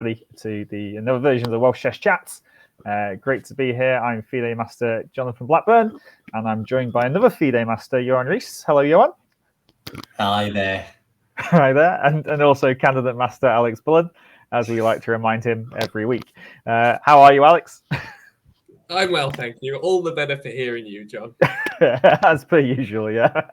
to another version of the Welsh Chess Chats. Great to be here. I'm FIDE Master Jonathan Blackburn, and I'm joined by another FIDE Master, Johan Rees. Hello, Johan. Hi there. Hi there. And also Candidate Master Alex Bullen, as we like to remind him every week. How are you, Alex? I'm well, thank you. All the better for hearing you, John. As per usual, yeah.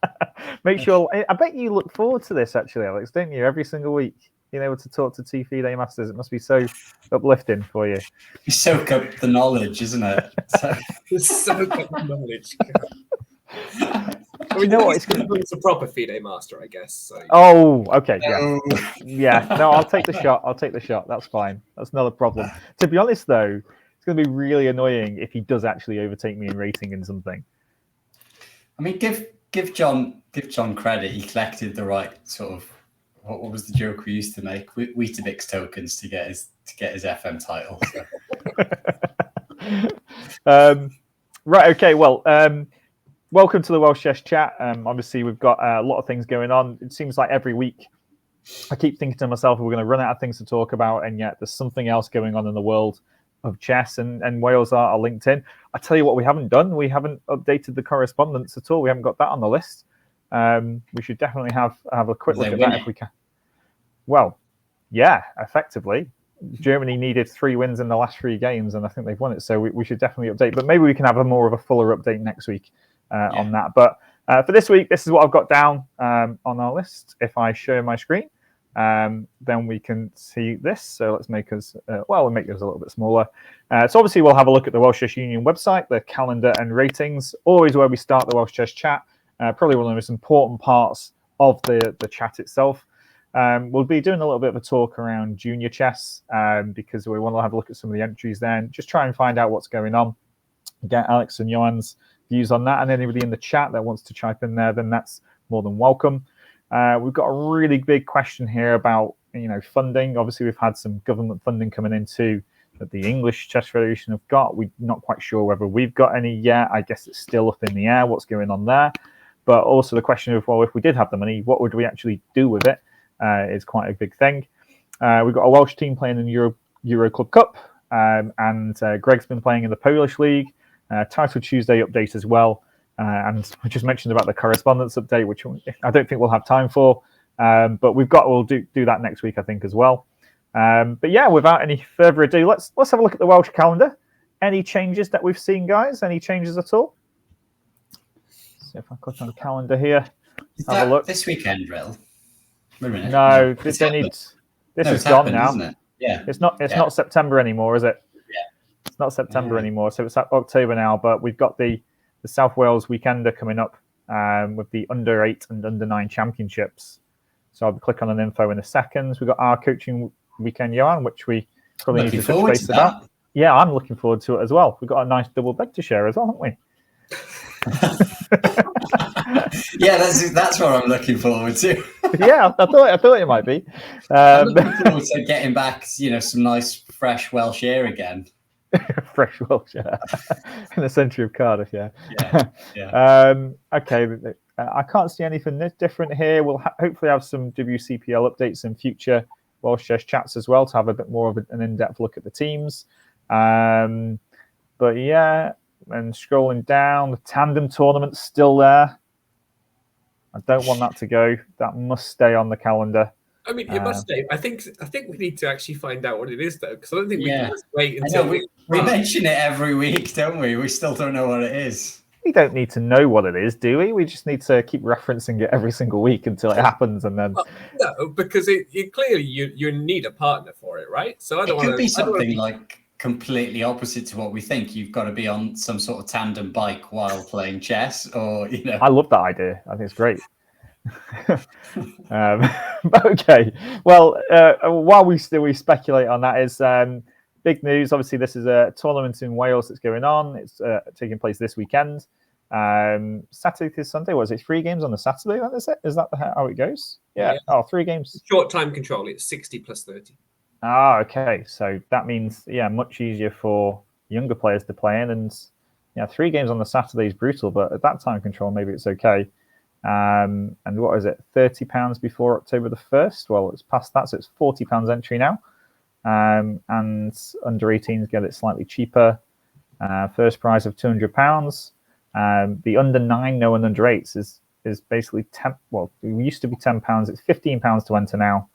Make sure. I bet you look forward to this, actually, Alex, don't you? Every single week, being able to talk to two FIDE Masters, it must be so uplifting for you. You soak up the knowledge, isn't it? Soak up the knowledge. You know what? It's a proper FIDE Master, I guess. So. Oh, okay, yeah, yeah. No, I'll take the shot. That's fine. That's not a problem. To be honest, though, it's going to be really annoying if he does actually overtake me in rating in something. I mean, give John credit. He collected the right sort of what was the joke we used to make? Weetabix tokens to get his FM title. So. Right. Okay. Well. Welcome to the Welsh Chess Chat. Obviously, we've got a lot of things going on. It seems like every week I keep thinking to myself, we're going to run out of things to talk about, and yet there's something else going on in the world of chess, and Wales are linked in. I tell you what we haven't done. We haven't updated the correspondence at all. We haven't got that on the list. We should definitely have a quick look at that if we can. Well, yeah, effectively. Germany needed 3 wins in the last 3 games, and I think they've won it. So we should definitely update. But maybe we can have more of a fuller update next week. On that. But for this week, this is what I've got down on our list. If I share my screen, then we can see this. So let's make us, we'll make this a little bit smaller. So obviously, we'll have a look at the Welsh Chess Union website, the calendar and ratings, always where we start the Welsh Chess Chat. Probably one of the most important parts of the chat itself. We'll be doing a little bit of a talk around junior chess because we want to have a look at some of the entries there and just try and find out what's going on. Get Alex and Johan's views on that, and anybody in the chat that wants to chime in there, then that's more than welcome. We've got a really big question here about funding. Obviously, we've had some government funding coming in too that the English Chess Federation have got. We're not quite sure whether we've got any yet. I guess it's still up in the air what's going on there. But also the question of, well, if we did have the money, what would we actually do with it? Is quite a big thing. We've got a Welsh team playing in the Euro Club Cup, and Greg's been playing in the Polish League. Title Tuesday update as well, and we just mentioned about the correspondence update, which I don't think we'll have time for, but we'll do that next week, I think, as well. But yeah, without any further ado, let's have a look at the Welsh calendar. Any changes that we've seen, guys? Any changes at all? So if I click on the calendar here, have a look. This weekend, Rill? Wait a minute. No, this is gone now. Isn't it? Yeah. It's not September anymore, is it? It's not September anymore, so it's October now. But we've got the South Wales Weekender coming up with the under 8 and under 9 championships. So I'll click on an info in a second. We've got our coaching weekend, Johan, which we probably need to touch base about. Yeah, I'm looking forward to it as well. We've got a nice double bed to share as well, haven't we? Yeah, that's what I'm looking forward to. Yeah, I thought it might be. I'm looking forward to getting back, some nice fresh Welsh air again. Fresh Welsh, yeah. In the centre of Cardiff, yeah. Okay, I can't see anything different here. We'll hopefully have some WCPL updates in future Welsh Chess Chats as well to have a bit more of an in-depth look at the teams. But yeah, and scrolling down, the tandem tournament's still there. I don't want that to go. That must stay on the calendar. I mean, it must stay. I think we need to actually find out what it is, though, because I don't think we can just wait until we mention it every week, don't we? We still don't know what it is. We don't need to know what it is, do we? We just need to keep referencing it every single week until it happens, and then. Well, no, because it clearly you need a partner for it, right? So it could be something like completely opposite to what we think. You've got to be on some sort of tandem bike while playing chess, or I love that idea. I think it's great. Okay, well, while we speculate on that, is big news. Obviously, this is a tournament in Wales that's going on. It's taking place this weekend, Saturday to Sunday. Was it 3 games on the Saturday? Is it? Is that how it goes? Yeah. Oh, 3 games. Short time control. It's 60 plus 30. Ah, okay. So that means much easier for younger players to play in, and 3 games on the Saturday is brutal. But at that time control, maybe it's okay. And what is it? £30 before October the 1st. Well, it's past that, so it's £40 entry now. and under 18s get it slightly cheaper. First prize of £200. The under 9, no, and under 8s is basically 10. Well, it used to be £10. It's £15 to enter now.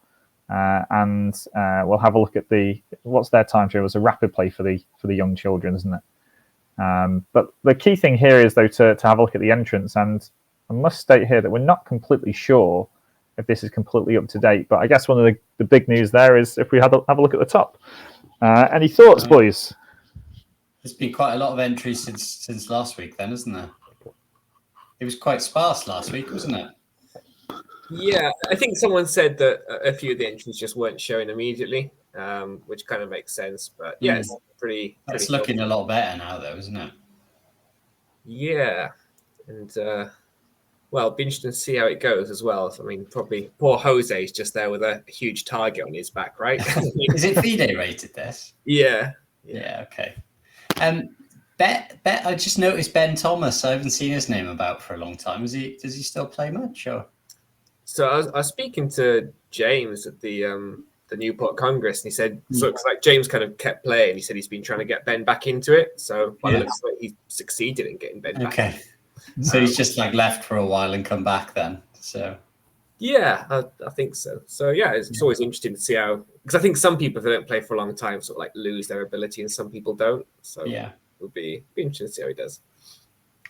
And we'll have a look at what's their time schedule. It's a rapid play for the young children, isn't it? But the key thing here is though to have a look at the entrance, and I must state here that we're not completely sure if this is completely up to date. But I guess one of the big news there is if we have a look at the top. Any thoughts, boys? There's been quite a lot of entries since last week, then, isn't there? It was quite sparse last week, wasn't it? Yeah, I think someone said that a few of the entries just weren't showing immediately, which kind of makes sense. But yeah, it's pretty. It's looking a lot better now, though, isn't it? Yeah, and well, it'll be interesting to see how it goes as well. I mean, probably poor Jose's just there with a huge target on his back, right? Is it FIDE rated this? Yeah. Okay. I just noticed Ben Thomas. I haven't seen his name about for a long time. Does he still play much? Or? So I was speaking to James at the Newport Congress, and he said looks like James kind of kept playing. He said he's been trying to get Ben back into it. So it looks like he succeeded in getting Ben back. Okay. So he's just like left for a while and come back then. So yeah, I think so. So yeah, it's always interesting to see how, because I think some people, if they don't play for a long time, sort of like lose their ability, and some people don't. So it'll be interesting to see how he does.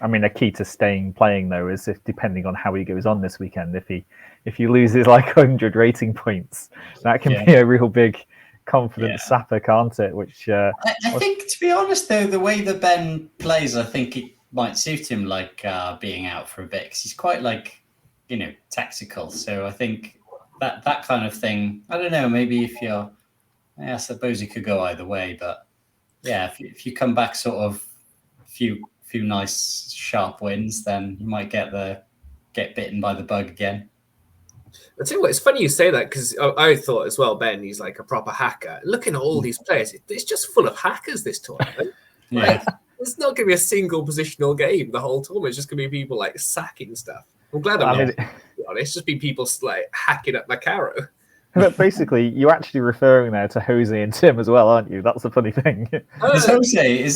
I mean, a key to staying playing though is if depending on how he goes on this weekend, if he loses like 100 rating points, that can be a real big confidence sapper, can't it? Which I think, to be honest, though, the way that Ben plays, I think it might suit him, like being out for a bit, because he's quite like, tactical. So I think that kind of thing. I don't know. Maybe if you're, I suppose it could go either way. But yeah, if you come back sort of few nice sharp wins, then you might get bitten by the bug again. I tell you what, it's funny you say that, because I thought as well, Ben, he's like a proper hacker. Looking at all these players, it's just full of hackers this tournament. Like, there's not going to be a single positional game the whole tournament. It's just going to be people like sacking stuff. I'm glad I'm not. To be honest, it's just been people like hacking up Macaro. But basically, you're actually referring there to Jose and Tim as well, aren't you? That's the funny thing. Is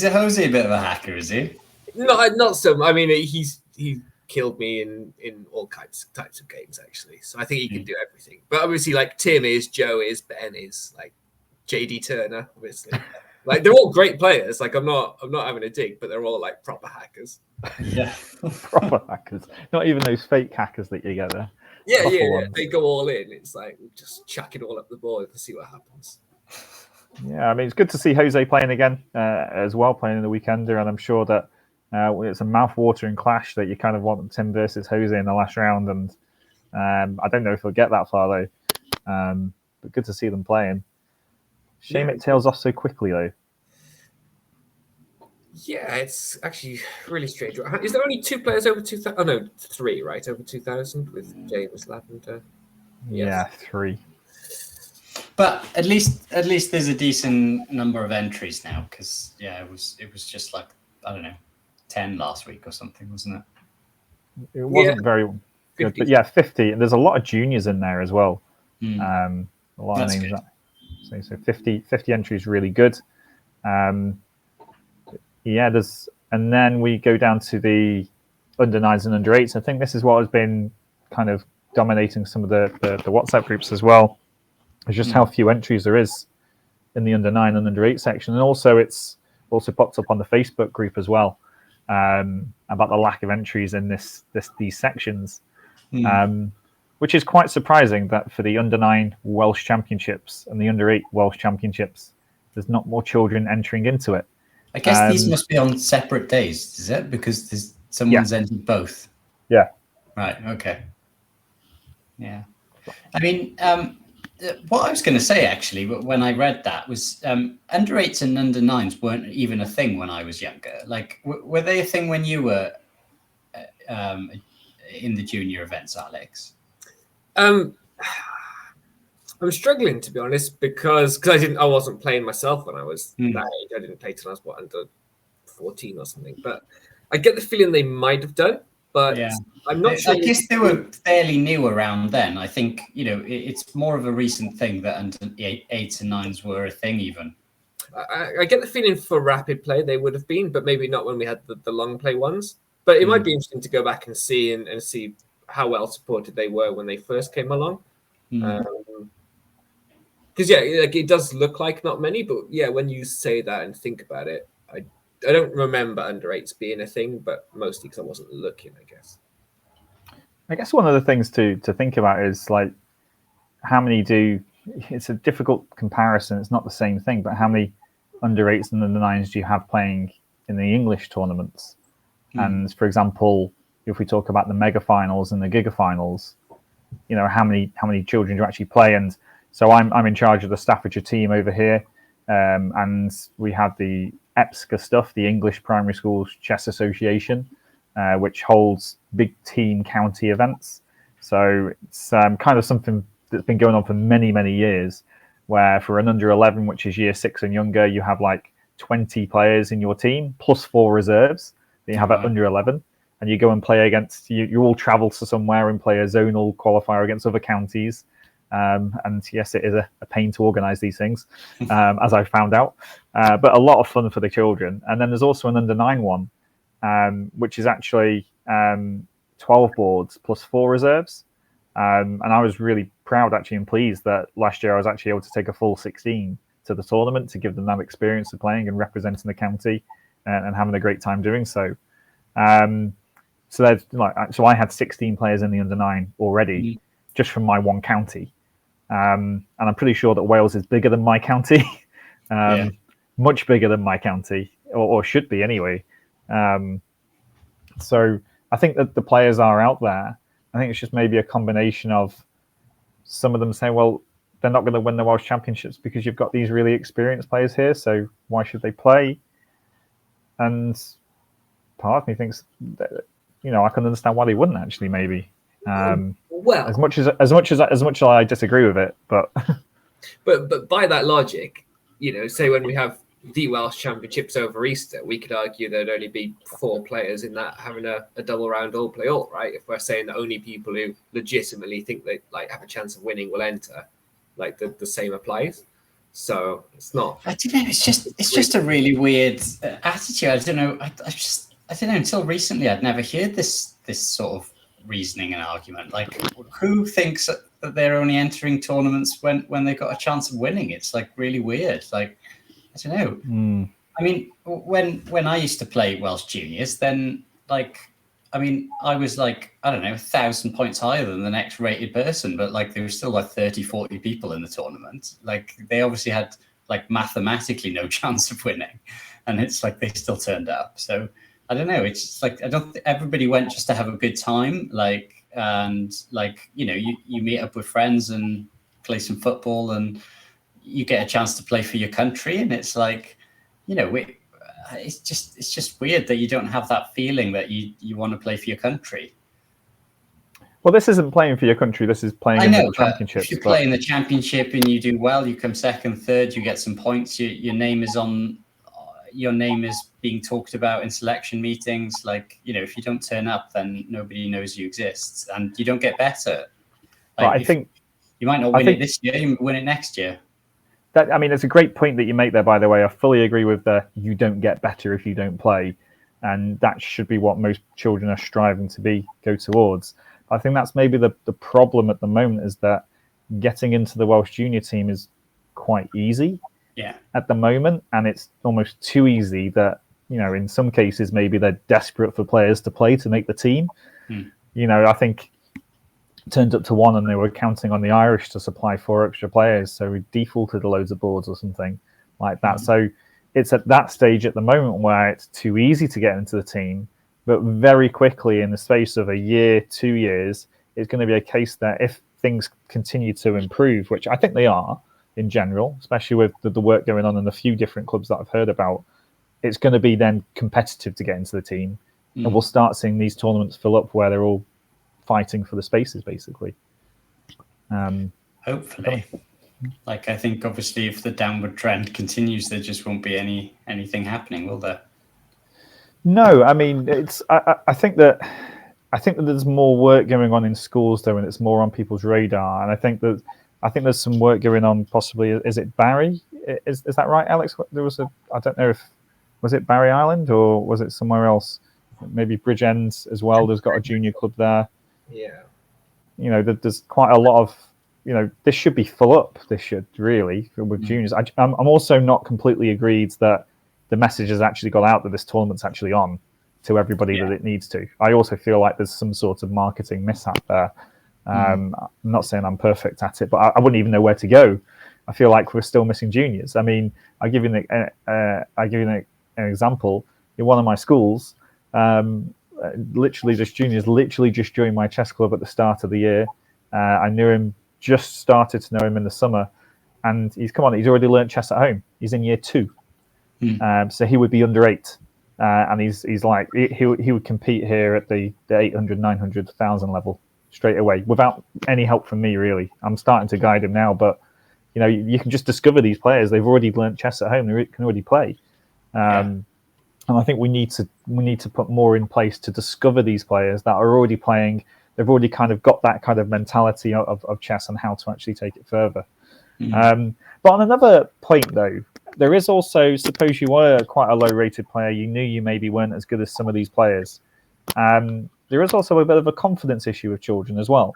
Jose a bit of a hacker? Is he? Not so. I mean, he killed me in all types of games, actually. So I think he can do everything. But obviously, like Tim is, Joe is, Ben is, like JD Turner, obviously. Like they're all great players. Like I'm not having a dig, but they're all like proper hackers. Yeah, proper hackers. Not even those fake hackers that you get there. Yeah. They go all in. It's like just chuck it all up the board to see what happens. Yeah, I mean it's good to see Jose playing again as well, playing in the weekender, and I'm sure that it's a mouth-watering clash that you kind of want Tim versus Jose in the last round, and I don't know if he'll get that far though. But good to see them playing. Shame it tails off so quickly though. Yeah, it's actually really strange. Is there only 2 players over 2,000? Oh no, 3, right? Over 2,000 with James Lavender. Yeah, 3. But at least there's a decent number of entries now, because it was just like, I don't know, 10 last week or something, wasn't it? It wasn't very good, 50. But yeah, 50, and there's a lot of juniors in there as well. A lot of names. So 50 entries, really good. And then we go down to the under 9s and under 8s. I think this is what has been kind of dominating some of the WhatsApp groups as well. It's just how few entries there is in the under 9 and under 8 section, and also it's also popped up on the Facebook group as well about the lack of entries in these sections, which is quite surprising that for the under 9 Welsh Championships and the under 8 Welsh Championships, there's not more children entering into it. I guess these must be on separate days, is it? Because someone's entered both. Yeah. Right. Okay. Yeah. I mean, what I was going to say actually, when I read that, was under 8s and under 9s weren't even a thing when I was younger. Like, were they a thing when you were in the junior events, Alex? I'm struggling, to be honest, because I wasn't playing myself when I was that age. I didn't play till I was under 14 or something. But I get the feeling they might have done. but Yeah. I'm not sure. I guess they were fairly new around then. I think, it's more of a recent thing that under eights and nines were a thing even. I get the feeling for rapid play they would have been, but maybe not when we had the long play ones. But it might be interesting to go back and see and see how well supported they were when they first came along. Because it does look like not many, but when you say that and think about it, I don't remember under eights being a thing, but mostly because I wasn't looking, I guess. I guess one of the things to think about is like how many do. It's a difficult comparison. It's not the same thing, but how many under eights and under nines do you have playing in the English tournaments? And for example, if we talk about the mega finals and the giga finals, how many children do you actually play? And so I'm in charge of the Staffordshire team over here, and we have the EPSCA stuff, the English Primary Schools Chess Association, which holds big team county events. So it's kind of something that's been going on for many, many years, where for an under 11, which is year 6 and younger, you have like 20 players in your team plus 4 reserves that you have at under 11, and you go and play against, you all travel to somewhere and play a zonal qualifier against other counties. And yes, it is a pain to organise these things, as I found out, but a lot of fun for the children. And then there's also an under 9 one, which is actually 12 boards plus 4 reserves. And I was really proud actually and pleased that last year I was actually able to take a full 16 to the tournament to give them that experience of playing and representing the county and having a great time doing so. So I had 16 players in the under 9 already, just from my one county. And I'm pretty sure that Wales is bigger than my county, much bigger than my county, or should be anyway. So I think that the players are out there. I think it's just maybe a combination of some of them saying, well, they're not going to win the Welsh Championships because you've got these really experienced players here, so why should they play? And part of me thinks that, I can understand why they wouldn't actually, maybe. Well, as much as I disagree with it, but but by that logic, say when we have the Welsh Championships over Easter, we could argue there'd only be 4 players in that having a double round all play all, right? If we're saying that only people who legitimately think they have a chance of winning will enter, the same applies. So it's not. I don't know. It's just a really weird attitude. I don't know. I don't know. Until recently, I'd never heard this sort of reasoning and argument. Like, who thinks that they're only entering tournaments when they've got a chance of winning? It's really weird. I don't know. I mean, when I used to play Welsh juniors, then I was 1,000 points higher than the next rated person, but there was still 30, 40 people in the tournament. They obviously had mathematically no chance of winning, and it's they still turned up. So I don't know. It's I don't think everybody went just to have a good time. You meet up with friends and play some football, and you get a chance to play for your country, and it's it's just weird that you don't have that feeling that you want to play for your country. Well, this isn't playing for your country. This is playing in the championships. If you play in the championship and you do well, you come second, third, you get some points. Your name is on. Your name is being talked about in selection meetings. If you don't turn up, then nobody knows you exist, and you don't get better. I think you might not win it this year. You win it next year. It's a great point that you make there, by the way. I fully agree with you don't get better if you don't play. And that should be what most children are striving to go towards. I think that's maybe the problem at the moment, is that getting into the Welsh junior team is quite easy at the moment. And it's almost too easy that, in some cases, maybe they're desperate for players to play to make the team. I think turned up to one and they were counting on the Irish to supply 4 extra players, so we defaulted loads of boards or something like that. So it's at that stage at the moment where it's too easy to get into the team, but very quickly in the space of a year, 2 years, it's going to be a case that if things continue to improve, which I think they are in general, especially with the work going on in the few different clubs that I've heard about, it's going to be then competitive to get into the team. And we'll start seeing these tournaments fill up where they're all fighting for the spaces, basically. Hopefully. I think obviously if the downward trend continues, there just won't be anything happening, will there? No, I mean, I think that I think that there's more work going on in schools though, and it's more on people's radar. And I think there's some work going on. Possibly, is it Barry? Is that right, Alex? There was I don't know if was it Barry Island or was it somewhere else? Maybe Bridgend as well. There's got a junior club there. Yeah. You know, there's quite a lot of. You know, this should be full up. This should really with juniors. I'm also not completely agreed that the message has actually got out that this tournament's actually on to everybody that it needs to. I also feel like there's some sort of marketing mishap there. I'm not saying I'm perfect at it, but I wouldn't even know where to go. I feel like we're still missing juniors. I mean, I give you an example. In one of my schools, literally just joined my chess club at the start of the year. I knew him. Just started to know him in the summer, and he's already learned chess at home. He's in year 2, so he would be under 8, and he's like he would compete here at the 800, 900, 1,000 level straight away without any help from me. Really, I'm starting to guide him now, but you know you can just discover these players. They've already learned chess at home. They can already play, and I think we need to put more in place to discover these players that are already playing. They've already kind of got that kind of mentality of chess and how to actually take it further. But on another point, though, there is also, suppose you were quite a low-rated player, you knew you maybe weren't as good as some of these players. There is also a bit of a confidence issue with children as well,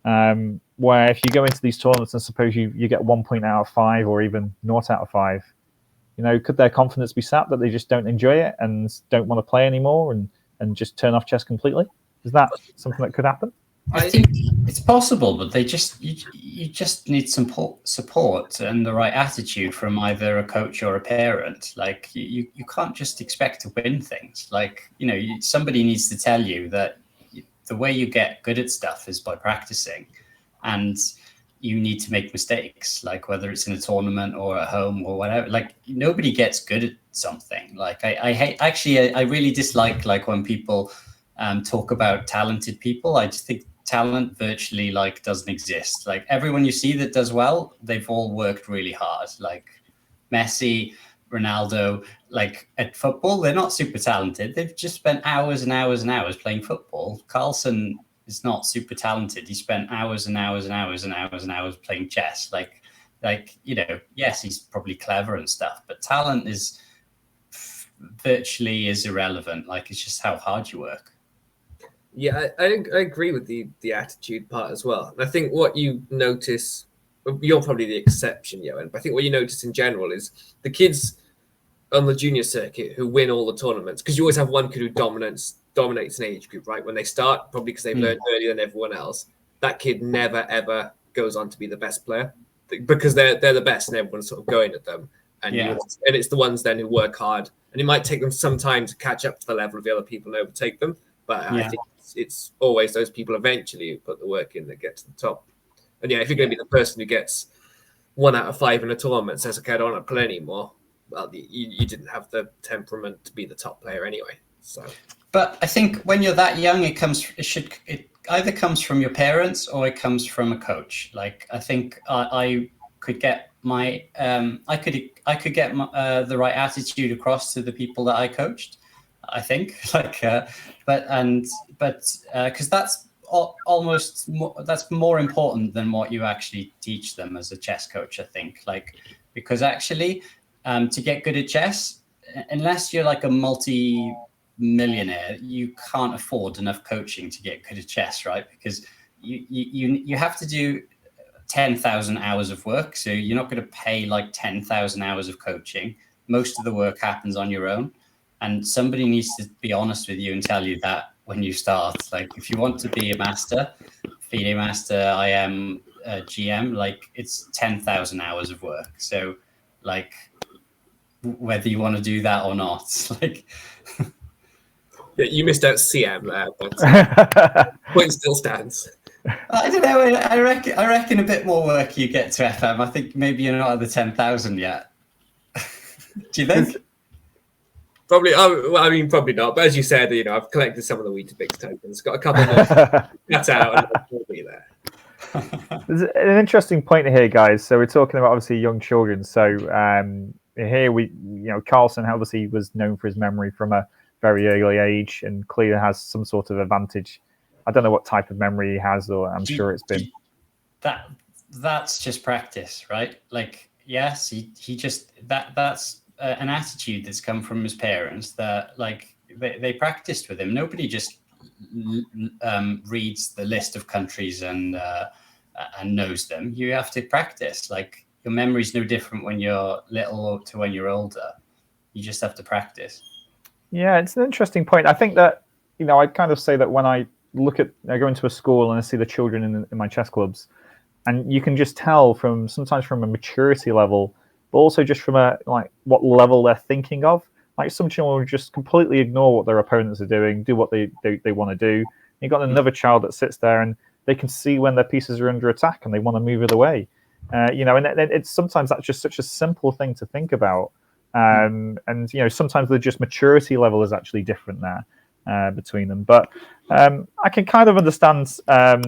where if you go into these tournaments and suppose you get 1 point out of 5 or even 0 out of 5, you know, could their confidence be sapped that they just don't enjoy it and don't want to play anymore and just turn off chess completely? Is that something that could happen? I think it's possible, but you just need some support and the right attitude from either a coach or a parent. Like you can't just expect to win things. Like, you know, somebody needs to tell you that the way you get good at stuff is by practicing, and you need to make mistakes, like whether it's in a tournament or at home or whatever. Like nobody gets good at something. Like I really dislike like when people talk about talented people. I just think talent virtually like doesn't exist. Like everyone you see that does well, they've all worked really hard. Like Messi, Ronaldo, like at football, they're not super talented. They've just spent hours and hours and hours playing football. Carlsen is not super talented. He spent hours and hours and hours and hours and hours playing chess. Like you know, yes, he's probably clever and stuff, but talent is virtually is irrelevant. Like it's just how hard you work. Yeah, I agree with the attitude part as well. And I think what you notice, you're probably the exception, Johan, but I think what you notice in general is the kids on the junior circuit who win all the tournaments, because you always have one kid who dominates an age group, right? When they start, probably because they've learned earlier than everyone else, that kid never, ever goes on to be the best player because they're the best and everyone's sort of going at them. And and it's the ones then who work hard. And it might take them some time to catch up to the level of the other people and overtake them. But I think it's always those people eventually who put the work in that get to the top. And if you're going to be the person who gets 1 out of 5 in a tournament and says, okay, I don't want to play anymore, well, you didn't have the temperament to be the top player anyway. So, but I think when you're that young, it either comes from your parents or it comes from a coach. Like I think I could get my I could get the right attitude across to the people that I coached. I think because that's almost that's more important than what you actually teach them as a chess coach. I think because actually to get good at chess, unless you're like a multi-millionaire, you can't afford enough coaching to get good at chess, right? Because you have to do 10,000 hours of work, so you're not going to pay like 10,000 hours of coaching. Most of the work happens on your own. And somebody needs to be honest with you and tell you that when you start. Like, if you want to be a master, FIDE master, IM, GM, like it's 10,000 hours of work. So, like, whether you want to do that or not, like. You missed out CM there, but point still stands. I don't know. I reckon a bit more work you get to FM. I think maybe you're not at the 10,000 yet. Do you think? Probably. Well, I mean, probably not. But as you said, I've collected some of the Weetabix tokens. Got a couple more cut out, and we'll be there. There's an interesting point here, guys. So we're talking about obviously young children. So here we, Carlsen obviously was known for his memory from a very early age, and clearly has some sort of advantage. I don't know what type of memory he has, or I'm sure it's been that's just practice, right? Like, yes, he just that's an attitude that's come from his parents that like they practiced with him. Nobody just reads the list of countries and knows them. You have to practice. Like, your memory's no different when you're little to when you're older. You just have to practice. Yeah, it's an interesting point. I think that, I kind of say that when I go into a school and I see the children in my chess clubs, and you can just tell sometimes from a maturity level, but also just from what level they're thinking of. Like, some children will just completely ignore what their opponents are doing, do what they want to do. You've got another child that sits there and they can see when their pieces are under attack and they want to move it away. And it's sometimes that's just such a simple thing to think about. And sometimes the just maturity level is actually different there between them. But I can kind of understand a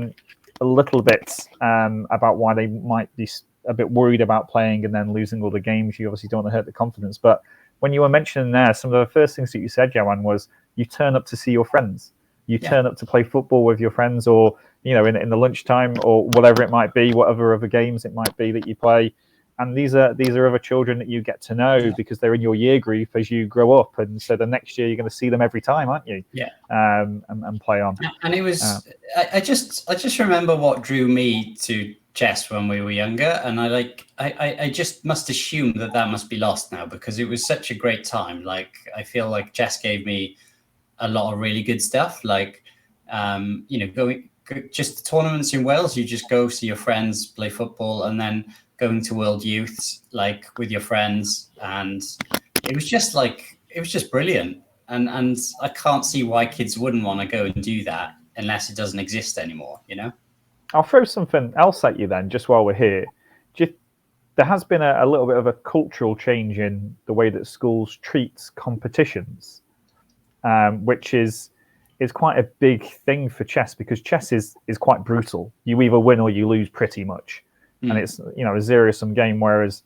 little bit about why they might be a bit worried about playing and then losing all the games. You obviously don't want to hurt the confidence. But when you were mentioning there, some of the first things that you said, Joanne, was you turn up to see your friends. You turn up to play football with your friends, or in the lunchtime, or whatever it might be, whatever other games it might be that you play. And these are other children that you get to know because they're in your year group as you grow up, and so the next year you're going to see them every time, aren't you? Yeah. And play on. And it was I just remember what drew me to chess when we were younger, and I just must assume that must be lost now, because it was such a great time. Like, I feel like chess gave me a lot of really good stuff. Like, going just the tournaments in Wales, you just go see your friends, play football, and then going to World Youths, like, with your friends, and it was just brilliant. And I can't see why kids wouldn't want to go and do that unless it doesn't exist anymore, I'll throw something else at you then, just while we're here. There has been a little bit of a cultural change in the way that schools treat competitions, which is quite a big thing for chess, because chess is quite brutal. You either win or you lose, pretty much. And it's a zero-sum game, whereas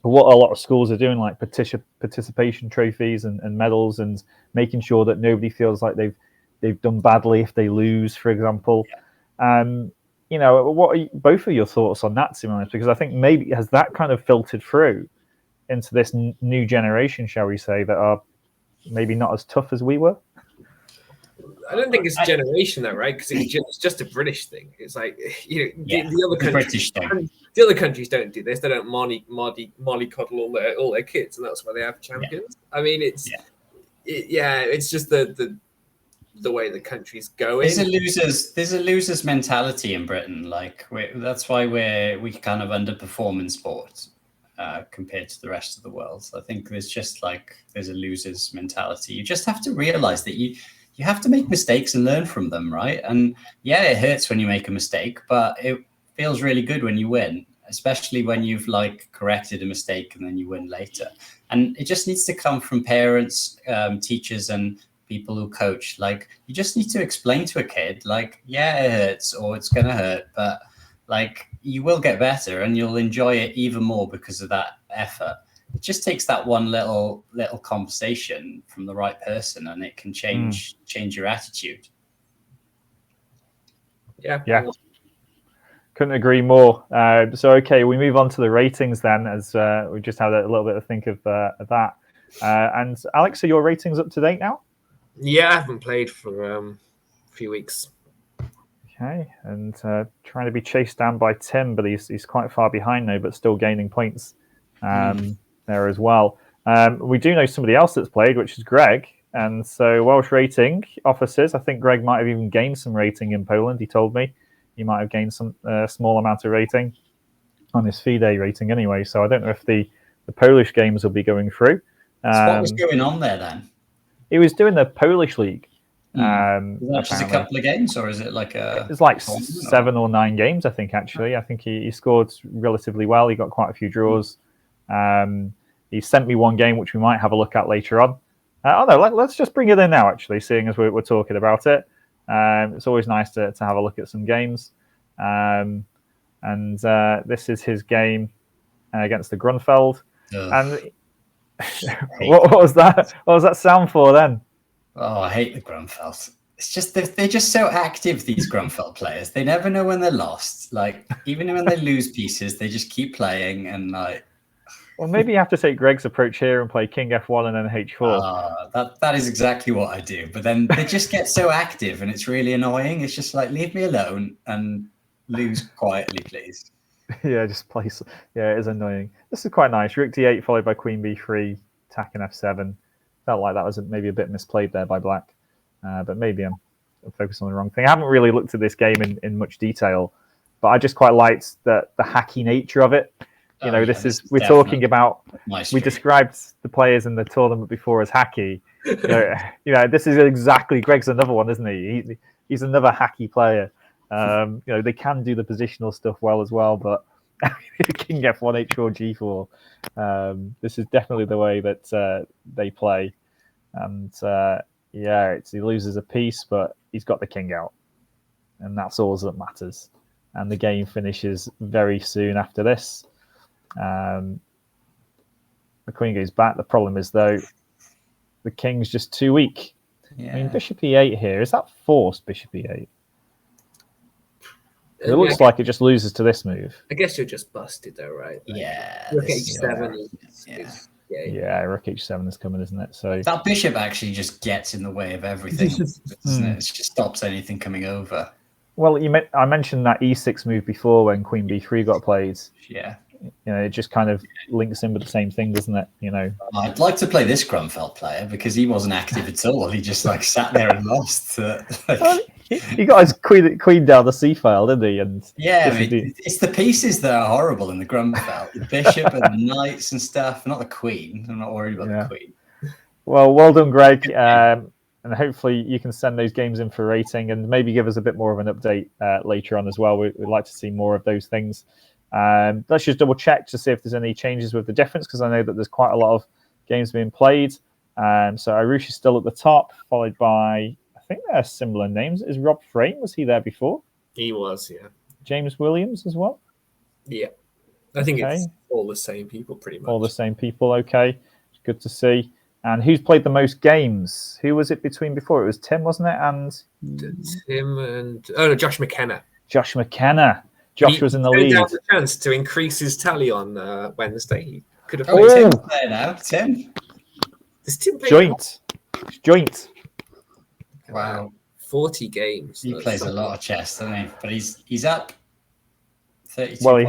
what a lot of schools are doing, like participation trophies and medals, and making sure that nobody feels like they've done badly if they lose, for example. What are both of your thoughts on that, Simon? Because I think maybe has that kind of filtered through into this new generation, shall we say, that are maybe not as tough as we were? I don't think it's a generation though, right? Because it's just a British thing. It's like, the other countries, the other countries don't do this. They don't mollycoddle all their kids, and that's why they have champions. I mean, it's just the way the country's going. There's a losers mentality in Britain. Like, that's why we kind of underperform in sport compared to the rest of the world. So I think there's a losers mentality. You just have to realize that you have to make mistakes and learn from them, right? And it hurts when you make a mistake, but it feels really good when you win, especially when you've corrected a mistake and then you win later. And it just needs to come from parents, teachers, and people who coach. Like, you just need to explain to a kid, it hurts, or it's going to hurt, but you will get better and you'll enjoy it even more because of that effort. It just takes that one little conversation from the right person, and it can change your attitude. Yeah. Couldn't agree more. Okay, we move on to the ratings then, as we just had a little bit of think of that. And Alex, are your ratings up to date now? Yeah, I haven't played for a few weeks. Okay, and trying to be chased down by Tim, but he's quite far behind now, but still gaining points there as well. We do know somebody else that's played, which is Greg. And so Welsh rating officers, I think Greg might have even gained some rating in Poland. He told me he might have gained some small amount of rating on his FIDE rating anyway. So I don't know if the Polish games will be going through. So what was going on there then? He was doing the Polish league. Is that just a couple of games, or is it it's like 7 or 9 games, I think, actually. I think he scored relatively well. He got quite a few draws. He sent me one game, which we might have a look at later on. Let's just bring it in now, actually, seeing as we're talking about it. It's always nice to have a look at some games. And this is his game against the Grunfeld. And what was that? What was that sound for then? Oh, I hate the Grunfeld. It's just they're just so active, these Grunfeld players. They never know when they're lost. Like, even when they lose pieces, they just keep playing and like. Well, maybe you have to take Greg's approach here and play King F1 and then H4. That is exactly what I do. But then they just get so active and it's really annoying. It's just like, leave me alone and lose quietly, please. Yeah, just play. Yeah, it is annoying. This is quite nice. Rook D8 followed by Queen B3, attacking F7. Felt like that was maybe a bit misplayed there by Black. But maybe I'm focused on the wrong thing. I haven't really looked at this game in much detail, but I just quite liked the hacky nature of it. You know, we're talking about. We described the players in the tournament before as hacky. You know, this is exactly. Greg's another one, isn't he? He's another hacky player. You know, they can do the positional stuff well as well, but King F1, H4, G4. This is definitely the way that they play, and he loses a piece, but he's got the king out, and that's all that matters. And the game finishes very soon after this. The queen goes back. The problem is, though, the king's just too weak. Yeah. I mean, bishop E8 here. Is that forced bishop E8? It looks like it just loses to this move. I guess you're just busted, though, right? Like, yeah. Rook H7 Rook H7 is coming, isn't it? So that bishop actually just gets in the way of everything. It just stops anything coming over. Well, I mentioned that E6 move before when Queen B3 got played. Yeah. You know, it just kind of links in with the same thing, doesn't it? You know, I'd like to play this Grunfeld player because he wasn't active at all. He just like sat there and lost. He got his queen down the C file, didn't he? And yeah, I mean, it's the pieces that are horrible in the Grunfeld, the bishop and the knights and stuff. Not the queen. I'm not worried about the queen. Well done, Greg. And hopefully you can send those games in for rating and maybe give us a bit more of an update later on as well. We'd like to see more of those things. Let's just double check to see if there's any changes with the difference, because I know that there's quite a lot of games being played. So Arush is still at the top, followed by, I think they're similar names. Is Rob Frame, was he there before? He was, yeah. James Williams as well? Yeah. I think it's all the same people, pretty much. All the same people, okay. Good to see. And who's played the most games? Who was it between before? It was Tim, wasn't it? And Tim and Josh McKenna. Josh McKenna. Josh was in the lead. He had the chance to increase his tally on Wednesday. He could have. Tim's there now. Tim. Does Tim play Joint. Wow. 40 games. He plays a lot of chess, doesn't he? But he's up 32 Well,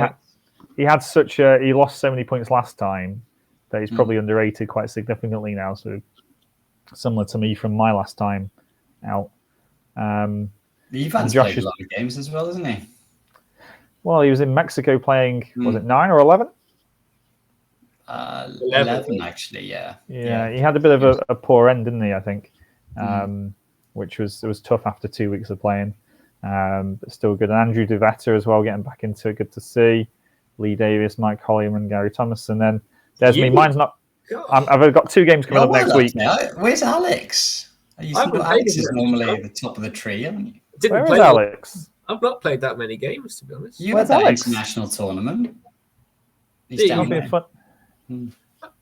points. He lost so many points last time that he's probably underrated quite significantly now. So similar to me from my last time out. Ivan's played a lot of games as well, hasn't he? Well, he was in Mexico playing, was it 9 or 11? 11, actually, yeah. Yeah, he had a bit of a poor end, didn't he, I think? Which was tough after 2 weeks of playing. But still good. And Andrew DeVetta as well, getting back into it. Good to see. Lee Davis, Mike Hollyman, Gary Thomas. And then there's me. Mine's not... I've got 2 games coming up next week. Now. Where's Alex? Alex is normally at the top of the tree, haven't you? Where is Alex? I've not played that many games, to be honest. You had that international tournament. He's down there. Fun.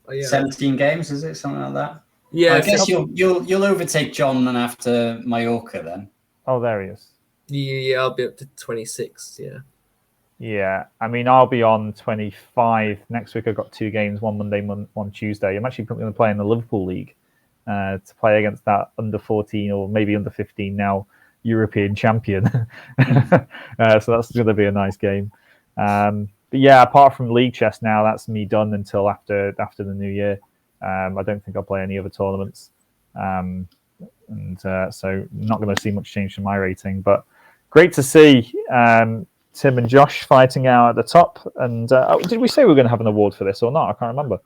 17 games, is it? Something like that? Yeah. I guess you'll overtake John and after Mallorca then. Oh, there he is. Yeah, I'll be up to 26, yeah. Yeah, I mean, I'll be on 25. Next week I've got 2 games, one Monday, one Tuesday. I'm actually going to play in the Liverpool League to play against that under 14 or maybe under 15 now European champion. So that's going to be a nice game. But yeah, apart from league chess now, that's me done until after the new year. I don't think I'll play any other tournaments. So not going to see much change in my rating. But great to see Tim and Josh fighting out at the top. And did we say we were going to have an award for this or not? I can't remember.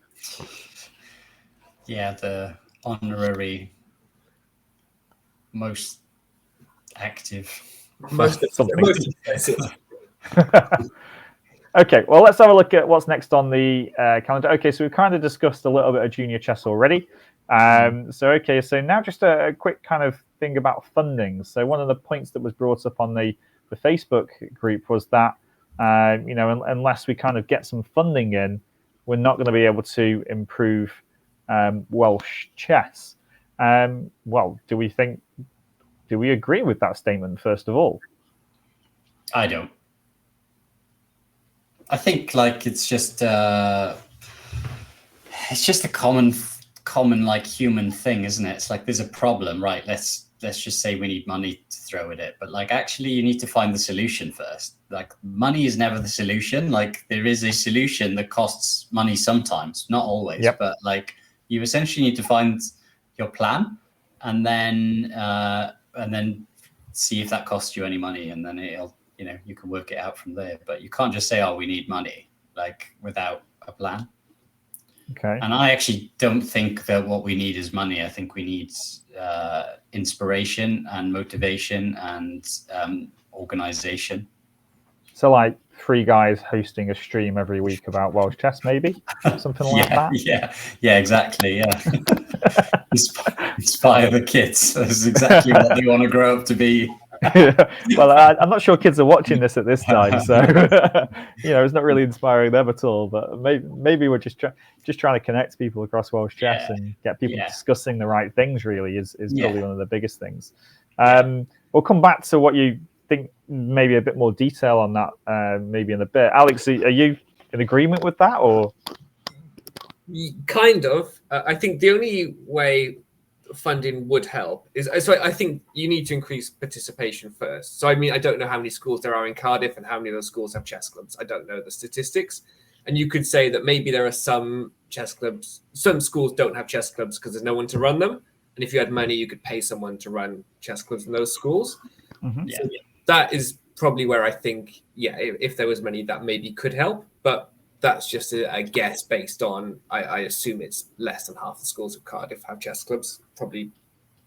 Yeah, the honorary most active. Most Okay, well, let's have a look at what's next on the calendar. Okay, so we've kind of discussed a little bit of junior chess already. So now just a quick kind of thing about funding. So one of the points that was brought up on the Facebook group was that, unless we kind of get some funding in, we're not going to be able to improve Welsh chess. Well, do we agree with that statement, first of all? I don't. I think like it's just a common like human thing, isn't it? It's like there's a problem, right? Let's just say we need money to throw at it, but like actually you need to find the solution first. Like money is never the solution. Like there is a solution that costs money sometimes, not always, but like you essentially need to find your plan and then see if that costs you any money, and then it'll, you can work it out from there. But you can't just say, oh, we need money, like without a plan. Okay. And I actually don't think that what we need is money. I think we need inspiration and motivation and organization. So like 3 guys hosting a stream every week about Welsh chess, maybe something like that. Yeah, exactly. Yeah. Inspire the kids. That's exactly what they want to grow up to be. Well, I'm not sure kids are watching this at this time, so it's not really inspiring them at all. But maybe we're just trying to connect people across Welsh chess and get people discussing the right things. Really, is probably one of the biggest things. We'll come back to what you think, maybe a bit more detail on that, maybe in a bit. Alex, are you in agreement with that, or? Kind of. I think the only way funding would help is, so I think you need to increase participation first. So I mean, I don't know how many schools there are in Cardiff and how many of those schools have chess clubs. I don't know the statistics. And you could say that maybe there are some chess clubs, some schools don't have chess clubs because there's no one to run them. And if you had money, you could pay someone to run chess clubs in those schools. Mm-hmm. So that is probably where I think, if there was money, that maybe could help. But that's just a guess based on, I assume it's less than half the schools of Cardiff have chess clubs, probably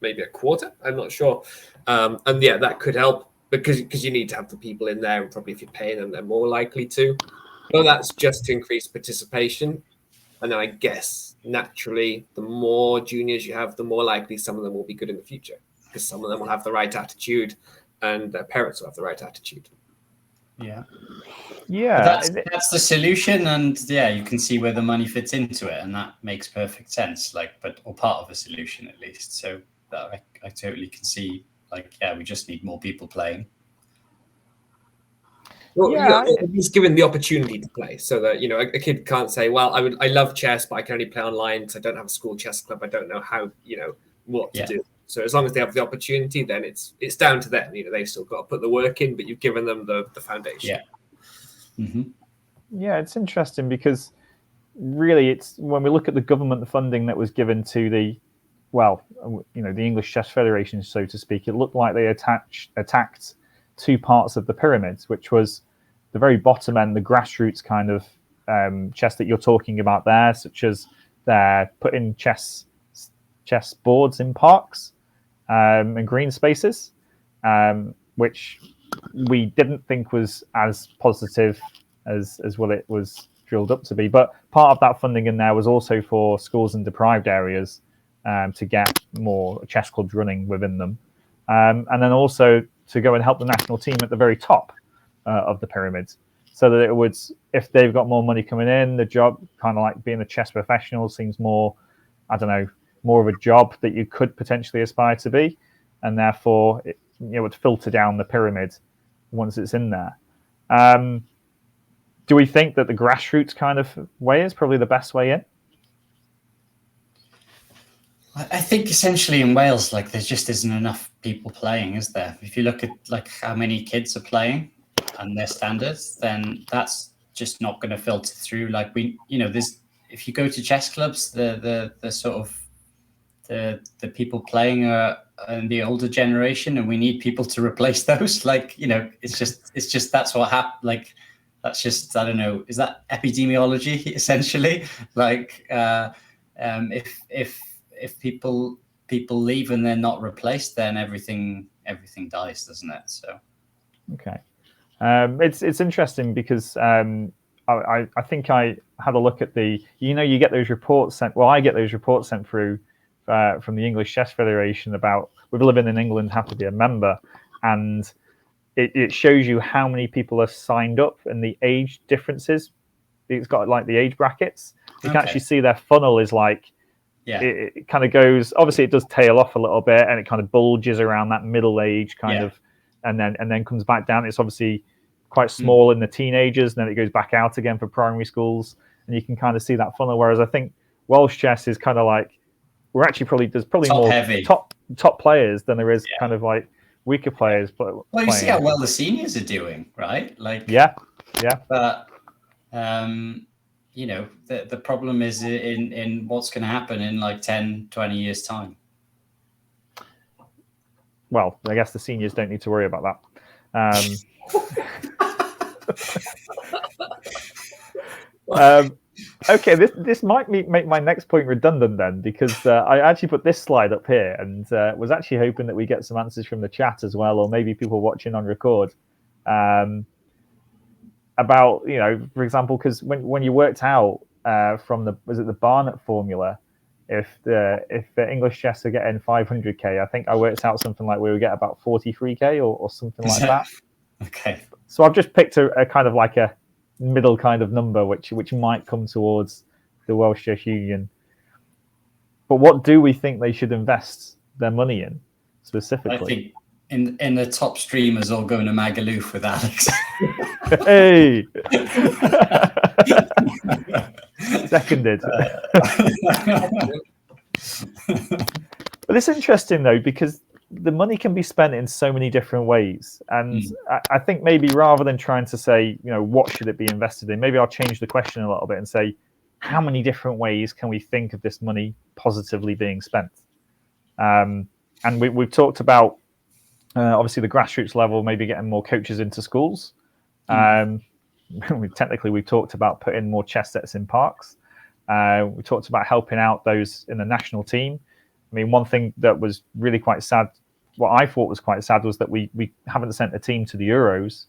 maybe a quarter, I'm not sure. And that could help because you need to have the people in there, and probably if you're paying them, they're more likely to. Well, that's just to increase participation. And then I guess naturally, the more juniors you have, the more likely some of them will be good in the future, because some of them will have the right attitude and their parents will have the right attitude. Yeah. But that's the solution, and you can see where the money fits into it, and that makes perfect sense. Or part of a solution at least. So that I totally can see. We just need more people playing. Well, at least given the opportunity to play, so that a kid can't say, "Well, I love chess, but I can only play online because I don't have a school chess club. I don't know how what to do." So as long as they have the opportunity, then it's down to them. They've still got to put the work in, but you've given them the foundation. Yeah. Mm-hmm. Yeah, it's interesting because really, it's when we look at the government funding that was given to the English Chess Federation, so to speak, it looked like they attacked 2 parts of the pyramids, which was the very bottom end, the grassroots kind of chess that you're talking about there, such as they're putting chess boards in parks and green spaces, which we didn't think was as positive as what it was drilled up to be. But part of that funding in there was also for schools in deprived areas to get more chess clubs running within them. And then also to go and help the national team at the very top of the pyramids, so that it would, if they've got more money coming in, the job, kind of like being a chess professional, seems more, more of a job that you could potentially aspire to be, and therefore it would filter down the pyramid once it's in there. Do we think that the grassroots kind of way is probably the best way in? I think essentially in Wales, there just isn't enough people playing, is there? If you look at how many kids are playing and their standards, then that's just not going to filter through. If you go to chess clubs, the sort of the people playing are in the older generation, and we need people to replace those. It's just that's what happened. That's just, I don't know. Is that epidemiology essentially? If people leave and they're not replaced, then everything dies, doesn't it? So, okay, it's interesting because I think I had a look at you get those reports sent. Well, I get those reports sent through from the English Chess Federation about, with living in England, have to be a member, and it shows you how many people are signed up and the age differences. It's got the age brackets. You can actually see their funnel is it kind of goes. Obviously, it does tail off a little bit, and it kind of bulges around that middle age kind of, and then comes back down. It's obviously quite small in the teenagers, and then it goes back out again for primary schools, and you can kind of see that funnel. Whereas I think Welsh chess is kind of like there's probably top more heavy. top players than there is kind of like weaker players. Well, you see how well the seniors are doing, right? Like yeah. But the problem is in what's going to happen in like 10, 20 years time. Well, I guess the seniors don't need to worry about that. Okay, this might make my next point redundant then, because I actually put this slide up here and was actually hoping that we get some answers from the chat as well, or maybe people watching on record. About, for example, because when you worked out from the Barnett formula, if English chess are getting 500k, I think I worked out something like we would get about 43k or something like that. Okay. So I've just picked a kind of like a middle kind of number, which might come towards the Welsh Chess Union. But what do we think they should invest their money in specifically? I think in the top streamers all going to Magaluf with Alex. Hey, seconded. But it's interesting though, because the money can be spent in so many different ways, and I think maybe rather than trying to say, what should it be invested in, maybe I'll change the question a little bit and say, how many different ways can we think of this money positively being spent? And we've talked about obviously the grassroots level, maybe getting more coaches into schools. Technically, we've talked about putting more chess sets in parks. We talked about helping out those in the national team. I mean, one thing that was really quite sad, what I thought was quite sad, was that we haven't sent a team to the Euros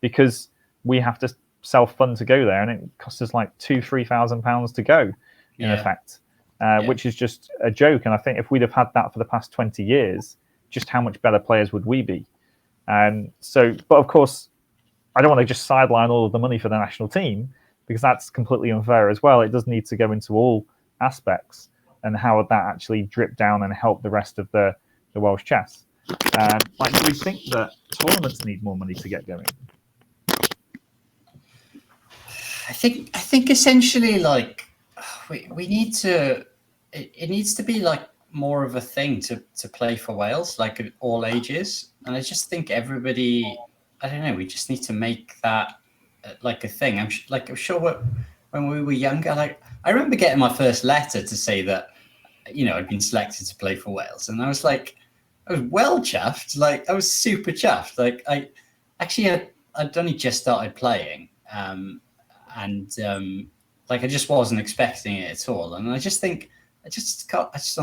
because we have to self-fund to go there, and it costs us like £2,000-3,000 to go, in effect, which is just a joke. And I think if we'd have had that for the past 20 years, just how much better players would we be? But of course, I don't want to just sideline all of the money for the national team, because that's completely unfair as well. It does need to go into all aspects, and how would that actually drip down and help the rest of the Welsh chess? Do we think that tournaments need more money to get going? I think essentially, like, we need to. It needs to be like more of a thing to play for Wales, like at all ages. And I just think everybody, I don't know, we just need to make that like a thing. I'm sure when we were younger, like I remember getting my first letter to say that, I'd been selected to play for Wales. And I was well chuffed. Like I was super chuffed. Like I'd only just started playing. Like I just wasn't expecting it at all. And I just don't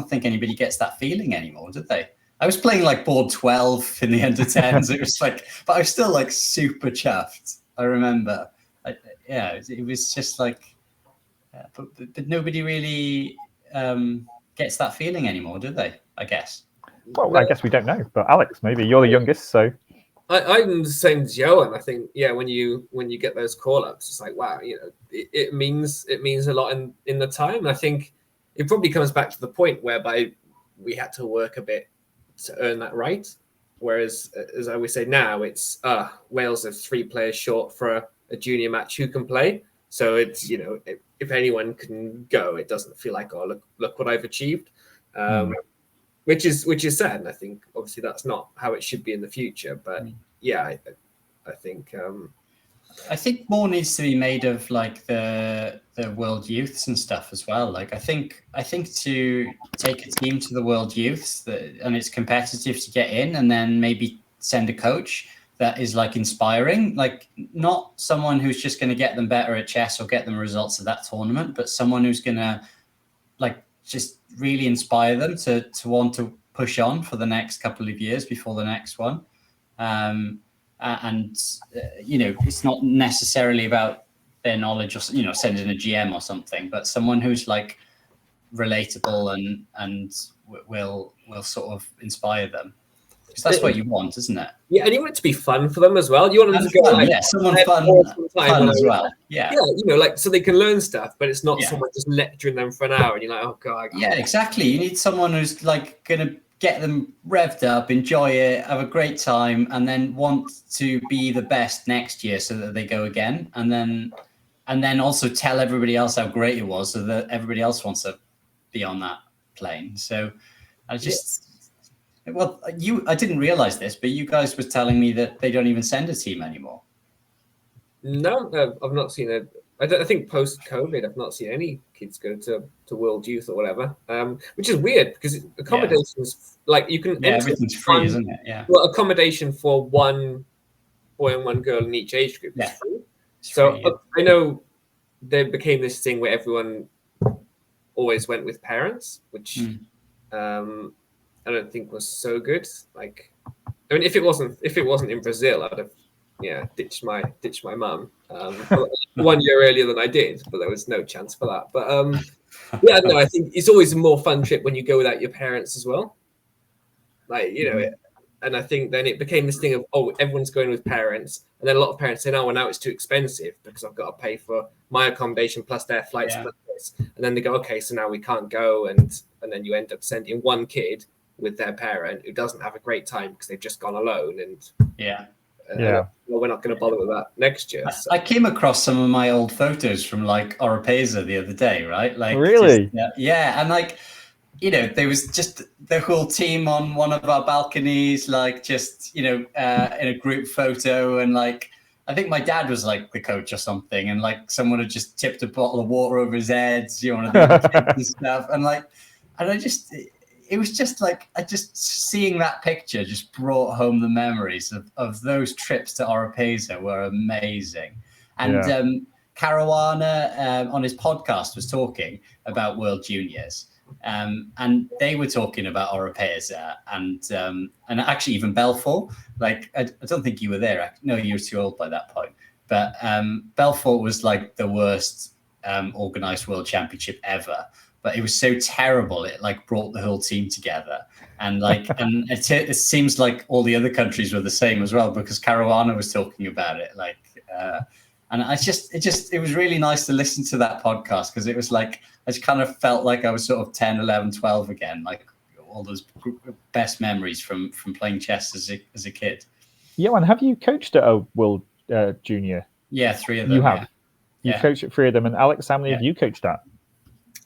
think anybody gets that feeling anymore, do they? I was playing like board 12 in the under 10s. It was like, but I was still like super chuffed. I remember. It was just like, but nobody really gets that feeling anymore, do they? I guess. Well, I guess we don't know. But Alex, maybe you're the youngest, so. I'm the same as Joe, and I think when you get those call ups, it's like, wow, it means a lot in the time. And I think it probably comes back to the point whereby we had to work a bit to earn that right. Whereas, as I always say now, it's Wales are 3 players short for a junior match who can play. So it's if anyone can go, it doesn't feel like, oh, look what I've achieved, which is sad. And I think obviously that's not how it should be in the future. But I think more needs to be made of like the World Youths and stuff as well. Like I think to take a team to the World Youths and it's competitive to get in, and then maybe send a coach that is like inspiring, like not someone who's just going to get them better at chess or get them results at that tournament, but someone who's going to like just really inspire them to want to push on for the next couple of years before the next one. It's not necessarily about their knowledge or, sending a GM or something, but someone who's like relatable and will sort of inspire them. because that's what you want, isn't it? Yeah, and you want it to be fun for them as well. You want them And to go, fun, someone fun as well. Yeah, so they can learn stuff, but it's not someone just lecturing them for an hour, and you're like, oh god. Yeah, exactly. You need someone who's like gonna get them revved up, enjoy it, have a great time, and then want to be the best next year so that they go again, and then also tell everybody else how great it was, so that everybody else wants to be on that plane. So I didn't realize this, but you guys was telling me that they don't even send a team anymore. No, I've not seen it. I think post-COVID, I've not seen any kids go to World Youth or whatever, which is weird because accommodations, like you can everything's free, isn't it? Yeah. Well, accommodation for one boy and one girl in each age group is free. So I know there became this thing where everyone always went with parents, which I don't think was so good. Like, I mean, if it wasn't in Brazil, I'd have ditched my mum 1 year earlier than I did, but there was no chance for that. But I think it's always a more fun trip when you go without your parents as well. Like, and I think then it became this thing of, everyone's going with parents, and then a lot of parents say, well, now it's too expensive because I've got to pay for my accommodation plus their flights plus this. And then they go, okay, so now we can't go, and then you end up sending one kid with their parent who doesn't have a great time because they've just gone alone, and we're not going to bother with that next year. So. I came across some of my old photos from like Oropesa the other day, right? Like, really? And like, there was just the whole team on one of our balconies, like just, in a group photo. And like, I think my dad was like the coach or something. And like someone had just tipped a bottle of water over his heads, one of the other kids and stuff. And like, it was just like, seeing that picture just brought home the memories of those trips to Oropesa were amazing. And Caruana on his podcast was talking about World Juniors. And they were talking about Oropesa and actually even Belfort. Like, I don't think you were there. No, you were too old by that point. But Belfort was like the worst organized World Championship ever. But it was so terrible, it like brought the whole team together. And like, and it seems like all the other countries were the same as well, because Caruana was talking about it. Like, and it was really nice to listen to that podcast, because it was like, I just kind of felt like I was sort of 10, 11, 12 again, like all those best memories from playing chess as a kid. Yeah, and have you coached at a World Junior? Yeah, 3 of them. You have? You coached at 3 of them. And Alex, how many have you coached at?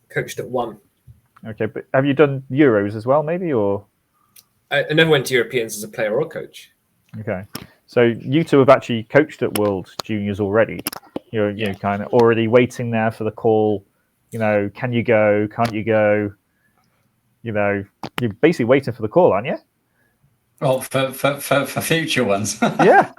Coached at 1. Okay, but have you done Euros as well, maybe, or? I never went to Europeans as a player or coach. Okay, so you two have actually coached at World Juniors already. You're kind of already waiting there for the call. Can you go? Can't you go? You're basically waiting for the call, aren't you? Well, for future ones. Yeah.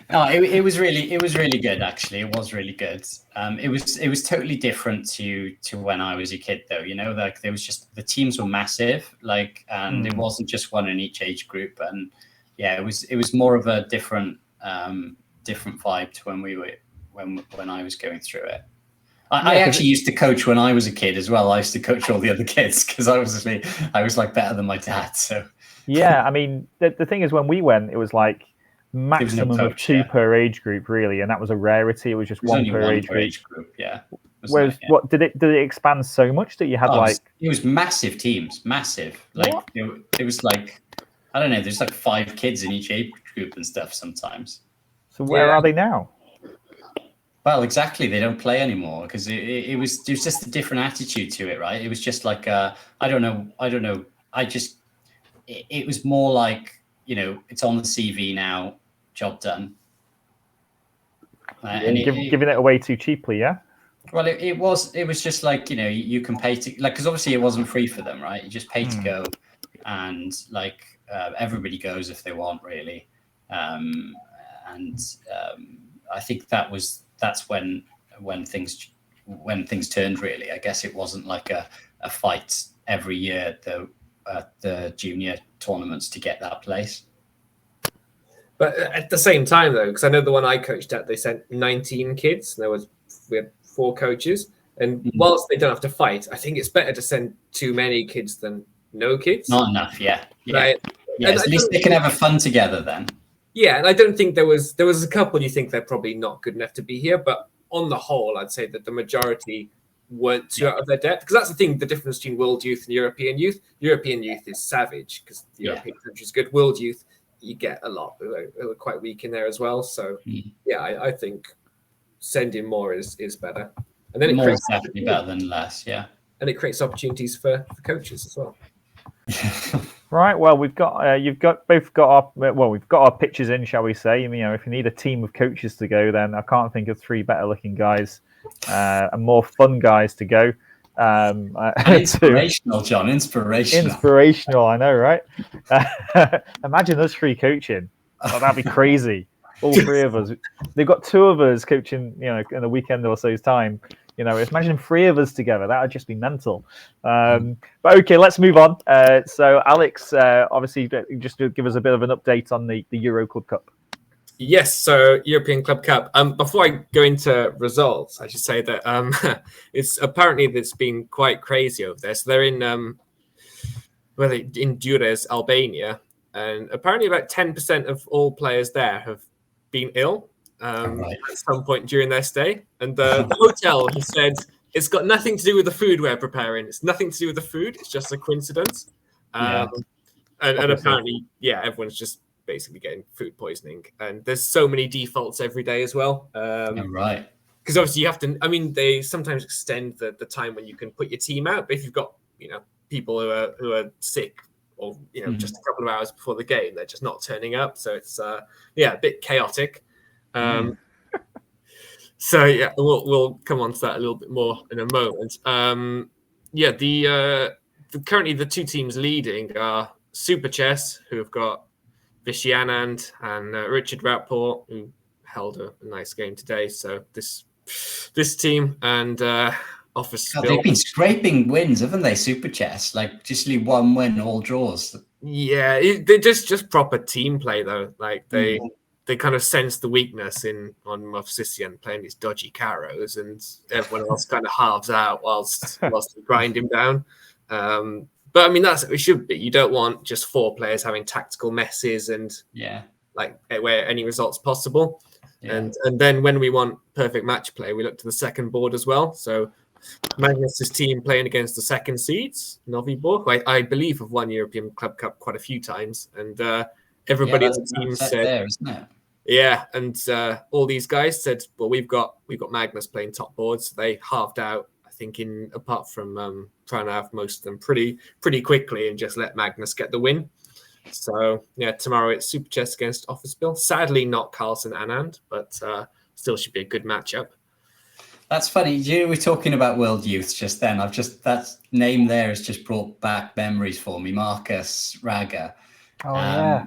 No, it was really good. Actually, it was really good. It was totally different to when I was a kid, though. Like there was just, the teams were massive, like, and it wasn't just one in each age group. And it was more of a different vibe to when I was going through it. I actually used to coach when I was a kid as well. I used to coach all the other kids because I was like better than my dad. So yeah, I mean the thing is, when we went, it was like maximum of 2 per age group, really, and that was a rarity. It was just one per age group. Yeah. Whereas what did it expand so much that you had it was massive teams, massive. Like it was like, I don't know, there's like 5 kids in each age group and stuff sometimes. So where are they now? Well, exactly. They don't play anymore because it was just a different attitude to it, right? It was just like, I don't know. It was more like, it's on the CV now, job done. And giving it away too cheaply, yeah? Well, it was just like, you can pay to, like, because obviously it wasn't free for them, right? You just pay to go, and like everybody goes if they want, really. I think that's when things turned, really. I guess it wasn't like a fight every year at the junior tournaments to get that place. But at the same time, though, because I know the one I coached at, they sent 19 kids. And we had 4 coaches, and whilst they don't have to fight, I think it's better to send too many kids than no kids. Not enough, yeah. Right? Yeah, at least they can have a fun together then. Yeah, and I don't think there was a couple you think they're probably not good enough to be here, but on the whole, I'd say that the majority weren't too out of their depth, because that's the thing, the difference between world youth and European youth. European youth is savage because the European country is good. World youth, you get a lot who are quite weak in there as well. So I think sending more is better, and then more is definitely better than less. Yeah, and it creates opportunities for coaches as well. Right. Well, we've got we've got our pitches in, shall we say? If you need a team of coaches to go, then I can't think of three better looking guys and more fun guys to go. Inspirational, John. Inspirational. I know, right? Imagine us three coaching. Oh, that'd be crazy. All three of us. They've got two of us coaching, in a weekend or so's time. Imagine three of us together. That would just be mental. But okay, let's move on. So, Alex, obviously, just to give us a bit of an update on the Euro Club Cup. Yes, so European Club Cup. Before I go into results, I should say that it's been quite crazy over there. So they're in Durrës, Albania, and apparently about 10% of all players there have been ill. At some point during their stay, and the hotel has said it's got nothing to do with the food we're preparing. It's nothing to do with the food. It's just a coincidence. And apparently, everyone's just basically getting food poisoning. And there's so many defaults every day as well. Right. Because obviously you have to. I mean, they sometimes extend the time when you can put your team out. But if you've got people who are sick or just a couple of hours before the game, they're just not turning up. So it's a bit chaotic. So we'll come on to that a little bit more in a moment. Currently the two teams leading are Super Chess, who have got Vishy Anand and Richard Rapport, who held a nice game today. So this team and Office. They've been scraping wins, haven't they? Super Chess, like just 1 win, all draws. Yeah, they're just proper team play though. Like they kind of sense the weakness on Movsisyan playing these dodgy carrows, and everyone else kind of halves out whilst they grind him down. But I mean, that's what it should be. You don't want just 4 players having tactical messes and where any results possible. Yeah. And then when we want perfect match play, we look to the second board as well. So Magnus's team playing against the second seeds, Novi Borg, I believe have won European Club Cup quite a few times, and everybody on the team said, there, isn't it? Yeah, and all these guys said, well, we've got Magnus playing top boards. So they halved out, I think, apart from Pranav, most of them pretty quickly, and just let Magnus get the win. So tomorrow it's Super Chess against Office Bill. Sadly, not Carlson Anand, but still should be a good matchup. That's funny. You were talking about World Youth just then. That name there has just brought back memories for me. Marcus Raga.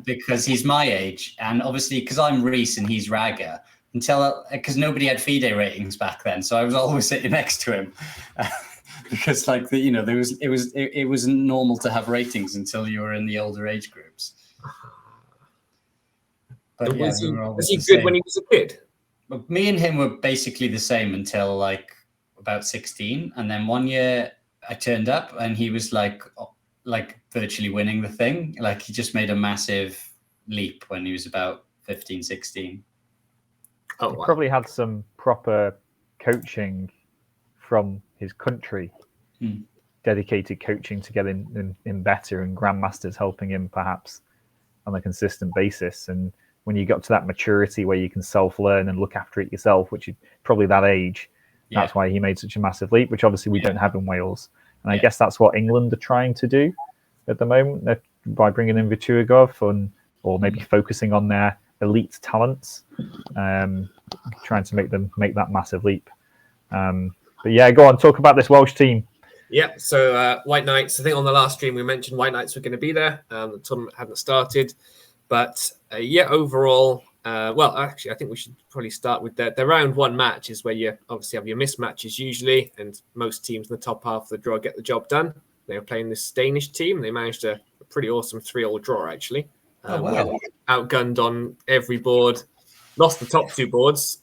Because he's my age, and obviously because I'm Reese and he's Raga, because nobody had FIDE ratings back then, so I was always sitting next to him because it wasn't normal to have ratings until you were in the older age groups. But was he good when he was a kid? But me and him were basically the same until about 16, and then one year I turned up and he was like virtually winning the thing. Like he just made a massive leap when he was about 15, 16. Oh, wow. He probably had some proper coaching from his country, dedicated coaching to get in better, and grandmasters helping him perhaps on a consistent basis. And when you got to that maturity where you can self-learn and look after it yourself, which is probably that age, that's why he made such a massive leap, which obviously we don't have in Wales. And I guess that's what England are trying to do at the moment by bringing in Vichugov or maybe focusing on their elite talents, trying to make them make that massive leap. But yeah, go on, talk about this Welsh team. Yeah, so White Knights, I think on the last stream we mentioned White Knights were going to be there. The tournament hadn't started. But overall, actually, I think we should probably start with the round 1 match is where you obviously have your mismatches usually, and most teams in the top half of the draw get the job done. They were playing this Danish team. They managed a pretty awesome 3-3 draw, actually. Outgunned on every board. Lost the top 2 boards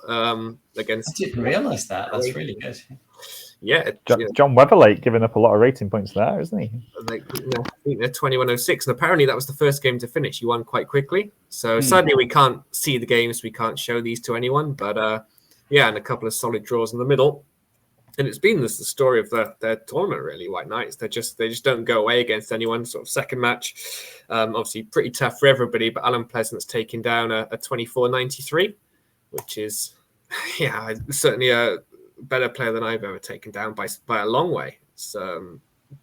against... I didn't realise that. That's really good. Yeah, John Weatherlake giving up a lot of rating points there, isn't he? Like, I think they're 2106, and apparently that was the first game to finish. He won quite quickly. So sadly, we can't see the games. We can't show these to anyone. But yeah, and a couple of solid draws in the middle. And it's been the story of their tournament, really. White Knights. They just don't go away against anyone. Sort of second match, obviously pretty tough for everybody. But Alan Pleasant's taking down a 24-93, which is certainly a better player than I've ever taken down by a long way. It's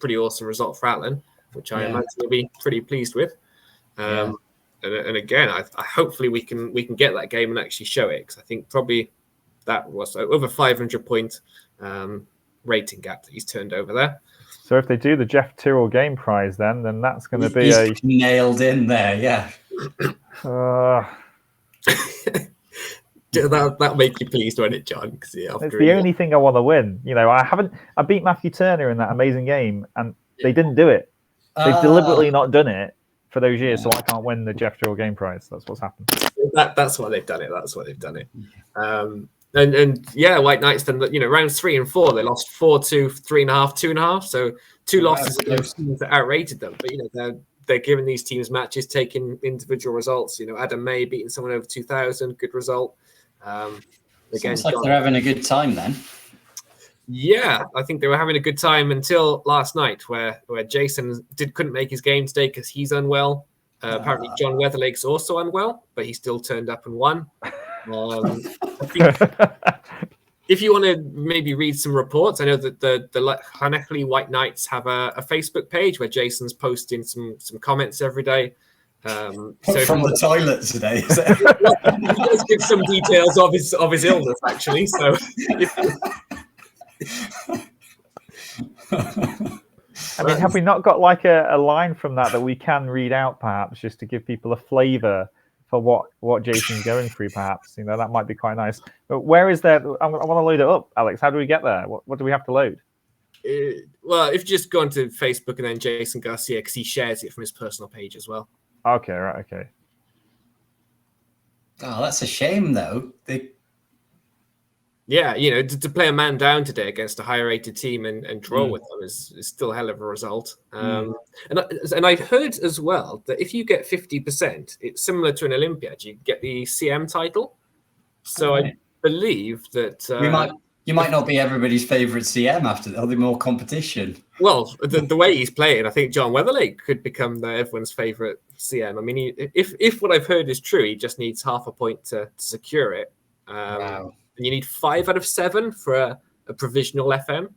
pretty awesome result for Alan, which I imagine he'll be pretty pleased with. And again, I hopefully we can get that game and actually show it, because I think probably that was over 500 point rating gap that he's turned over there. So if they do the Jeff Tyrrell game prize, then that's going to be nailed in there. Yeah. That'll make you pleased, won't it, John? It's the only thing I want to win. I beat Matthew Turner in that amazing game, and they didn't do it. They've deliberately not done it for those years, so I can't win the Jeff Tyrrell game prize. That's what's happened. That's why they've done it. And White Knights then, rounds 3 and 4, they lost 4-2, 3.5, 2.5. So 2 losses against teams that outrated them. But they're giving these teams matches, taking individual results. Adam May beating someone over 2,000, good result. Seems like they're having a good time then. Yeah, I think they were having a good time until last night, where Jason couldn't make his game today because he's unwell. Apparently, John Weatherlake's also unwell, but he still turned up and won. I think if you want to maybe read some reports, I know that the Llanelli White Knights have a Facebook page where Jason's posting some comments every day. So from the toilet today. He does give some details of his illness, actually. So. I mean, have we not got like a line from that we can read out, perhaps, just to give people a flavour for what Jason's going through, perhaps? That might be quite nice. But where is there? I want to load it up, Alex. How do we get there? What do we have to load? Well, if you just go onto Facebook and then Jason Garcia, because he shares it from his personal page as well. Okay, right, okay. Oh, that's a shame, though. Yeah, to play a man down today against a higher rated team and draw with them is still a hell of a result. And I've heard as well that if you get 50%, it's similar to an Olympiad. You get the CM title. So I believe that you might not be everybody's favourite CM after there'll be more competition. Well, the way he's playing, I think John Weatherlake could become everyone's favourite CM. I mean, if what I've heard is true, he just needs half a point to secure it. Wow. And you need 5 out of 7 for a provisional FM,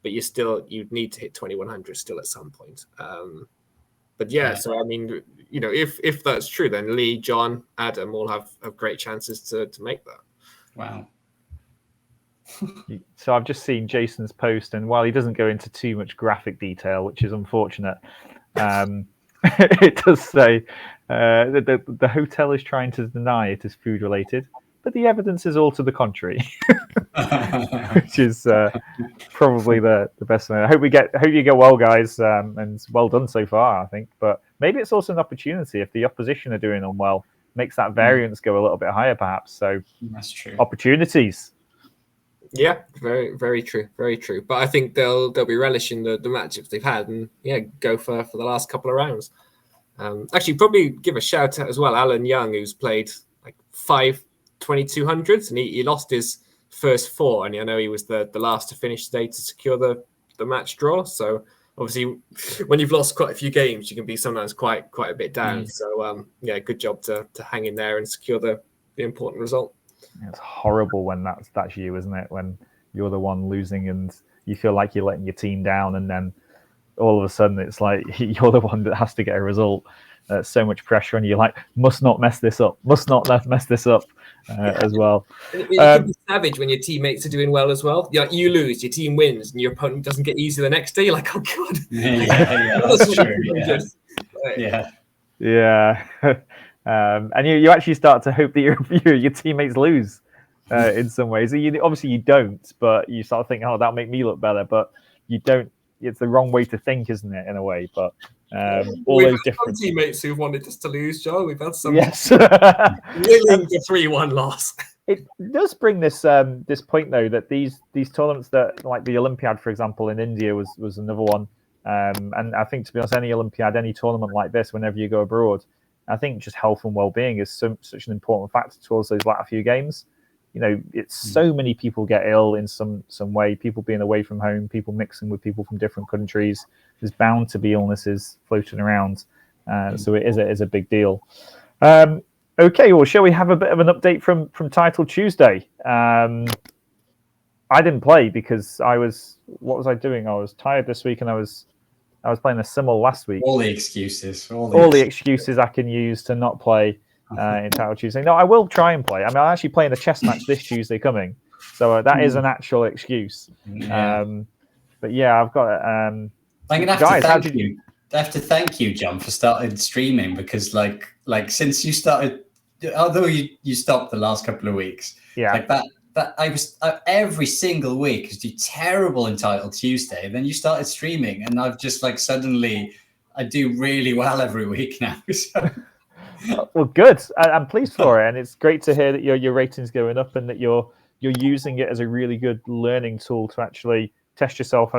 but you'd need to hit 2100 still at some point. But so I mean, if that's true, then Lee, John, Adam all have great chances to make that. Wow. So I've just seen Jason's post, and while he doesn't go into too much graphic detail, which is unfortunate, it does say that the hotel is trying to deny it is food related, but the evidence is all to the contrary, which is probably the best thing. I hope you get well, guys, and well done so far, I think. But maybe it's also an opportunity if the opposition are doing unwell, makes that variance go a little bit higher, perhaps. So that's true. Opportunities. Yeah, very, very true, very true. But I think they'll be relishing the matchups they've had, and go for the last couple of rounds. Actually, probably give a shout out as well, Alan Young, who's played like 5 2200s, and he lost his first 4, and I know he was the last to finish today to secure the match draw. So obviously, when you've lost quite a few games, you can be sometimes quite a bit down. So good job to hang in there and secure the important result. It's horrible when that's you, isn't it? When you're the one losing and you feel like you're letting your team down, and then all of a sudden it's like you're the one that has to get a result. So much pressure on you, like must not mess this up as well. It can be savage when your teammates are doing well as well. You lose, your team wins, and your opponent doesn't get easy the next day. You're like, oh god, that's true. Yeah. And you actually start to hope that your teammates lose in some ways. Obviously you don't, but you start thinking, oh, that'll make me look better. But you don't. It's the wrong way to think, isn't it, in a way? But all those different teammates who wanted us to lose, Joe. We've had some willing the 3-1 loss. It does bring this this point though that these tournaments that like the Olympiad, for example, in India was another one. And I think, to be honest, any Olympiad, any tournament like this, whenever you go abroad, I think just health and well-being is such an important factor towards those latter few games. It's so many people get ill in some way. People being away from home, people mixing with people from different countries. There's bound to be illnesses floating around. So it is a big deal. Okay, well, shall we have a bit of an update from Title Tuesday? I didn't play because what was I doing? I was tired this week, and I was playing a simul last week. All the excuses. All the excuses I can use to not play in Title Tuesday. No, I will try and play. I mean, I'm actually playing a chess match this Tuesday coming, so that is an actual excuse. Yeah. But yeah, I've got it. I'm gonna have to thank you. I have to thank you, John, for starting streaming because, like since you started, although you stopped the last couple of weeks, like that I was every single week was do terrible in Title Tuesday, and then you started streaming, and I've just suddenly I do really well every week now. So. Well, good. I'm pleased for it, and it's great to hear that your rating's going up and that you're using it as a really good learning tool to actually test yourself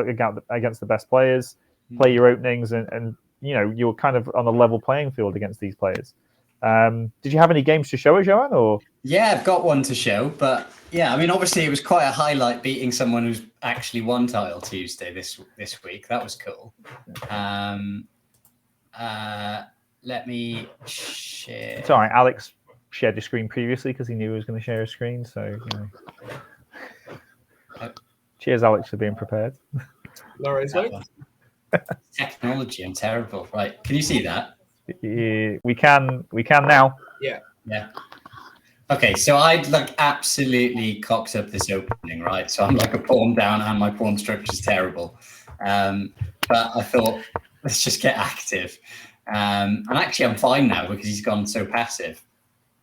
against the best players, play your openings, and you're kind of on a level playing field against these players. Did you have any games to show us, Johan? Or yeah, I've got one to show, but yeah, I mean, obviously it was quite a highlight beating someone who's actually won Title Tuesday this week. That was cool. Let me share. It's all right. Alex shared the screen previously because he knew he was going to share a screen. So, cheers, Alex, for being prepared. No worries, mate. Technology, I'm terrible. Right, can you see that? We can now. Yeah. Okay, so I'd absolutely cocked up this opening, right? So I'm a pawn down, and my pawn structure's terrible. But I thought, let's just get active. And actually, I'm fine now because he's gone so passive.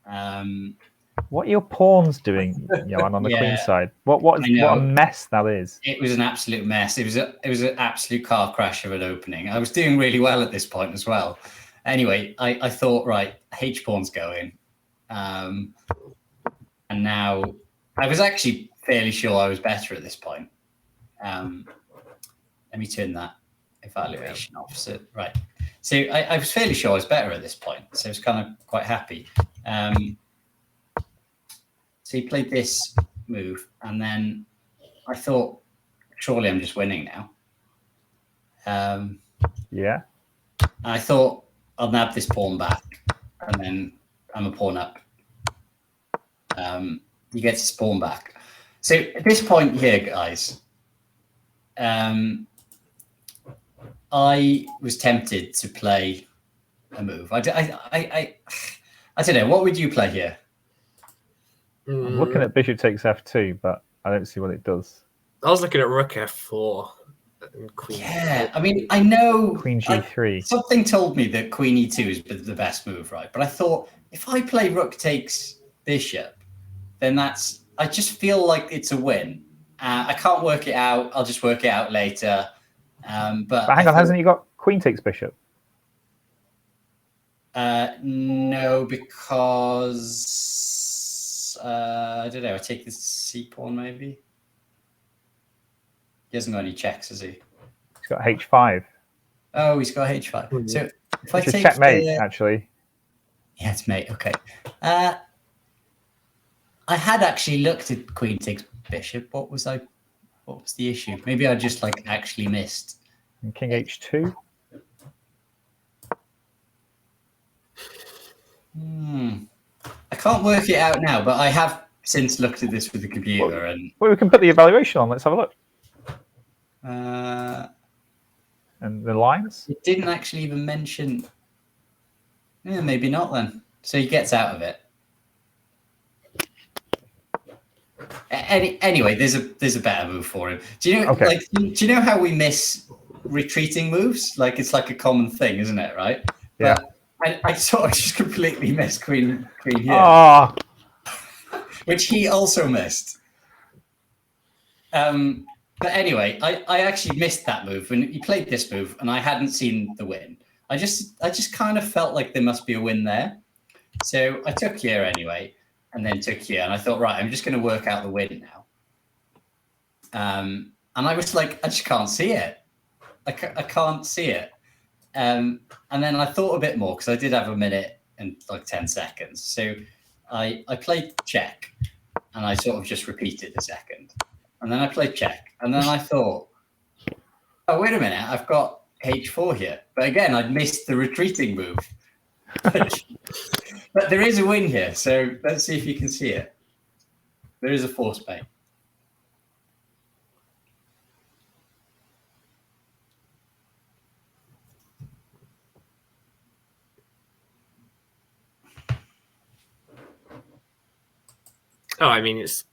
What are your pawns doing, Johan, on the queen side? What a mess that is. It was an absolute mess. It was an absolute car crash of an opening. I was doing really well at this point as well. Anyway, I thought, right, H pawn's going. And now I was actually fairly sure I was better at this point. Let me turn that evaluation off. So, right. So I was fairly sure I was better at this point. So I was kind of quite happy. So he played this move, and then I thought, surely I'm just winning now. Yeah. I thought I'll nab this pawn back, and then I'm a pawn up. He gets his pawn back. So at this point here, guys, I was tempted to play a move. I don't know. What would you play here? I'm looking at bishop takes f2, but I don't see what it does. I was looking at rook f4 and queen. Yeah, I mean, I know queen g3. Something told me that queen e2 is the best move, right? But I thought if I play rook takes bishop, then I just feel like it's a win. I can't work it out. I'll just work it out later. But hang on, hasn't he got queen takes bishop? No, because I don't know. I take this c pawn maybe. He hasn't got any checks, has he? He's got h5. Oh, he's got h5. Mm-hmm. So if I take checkmate, actually. Yeah, it's mate. Okay. I had actually looked at queen takes bishop. What was the issue? Maybe I just actually missed. And king h2. I can't work it out now, but I have since looked at this with the computer. Well, we can put the evaluation on. Let's have a look. And the lines? It didn't actually even mention. Yeah, maybe not then. So he gets out of it. Anyway, there's a better move for him. Do you know? Okay. Do you know how we miss retreating moves? It's a common thing, isn't it? Right? Yeah. But I sort of just completely missed queen here. Oh. Which he also missed. But anyway, I actually missed that move when he played this move, and I hadn't seen the win. I just kind of felt like there must be a win there, so I took here anyway. and then took here. And I thought, right, I'm just going to work out the win now. And I was like, I just can't see it. I can't see it. And then I thought a bit more because I did have a minute and like 10 seconds. So I played check and I sort of just repeated the second. And then I played check. And then I thought, oh, wait a minute, I've got H4 here. But again, I'd missed the retreating move. But there is a win here. So let's see if you can see it. There is a force mate. Oh, I mean, it's.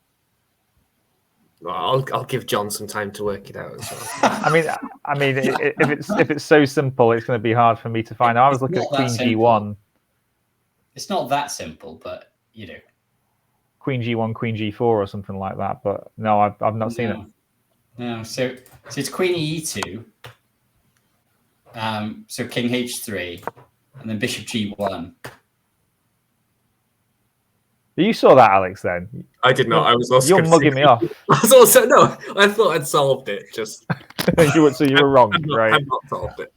Well, I'll give John some time to work it out as well. I mean, if it's so simple, it's going to be hard for me to find. I was looking at Queen G1. It's not that simple, but you know, Queen G1, Queen G4, or something like that. But no, I've not seen it. No, so it's Queen E2. So King H3, and then Bishop G1. You saw that, Alex, then? I did not. I was also. You're mugging me off. I was also no. I thought I'd solved it. Just so you were wrong, right? I've not solved it.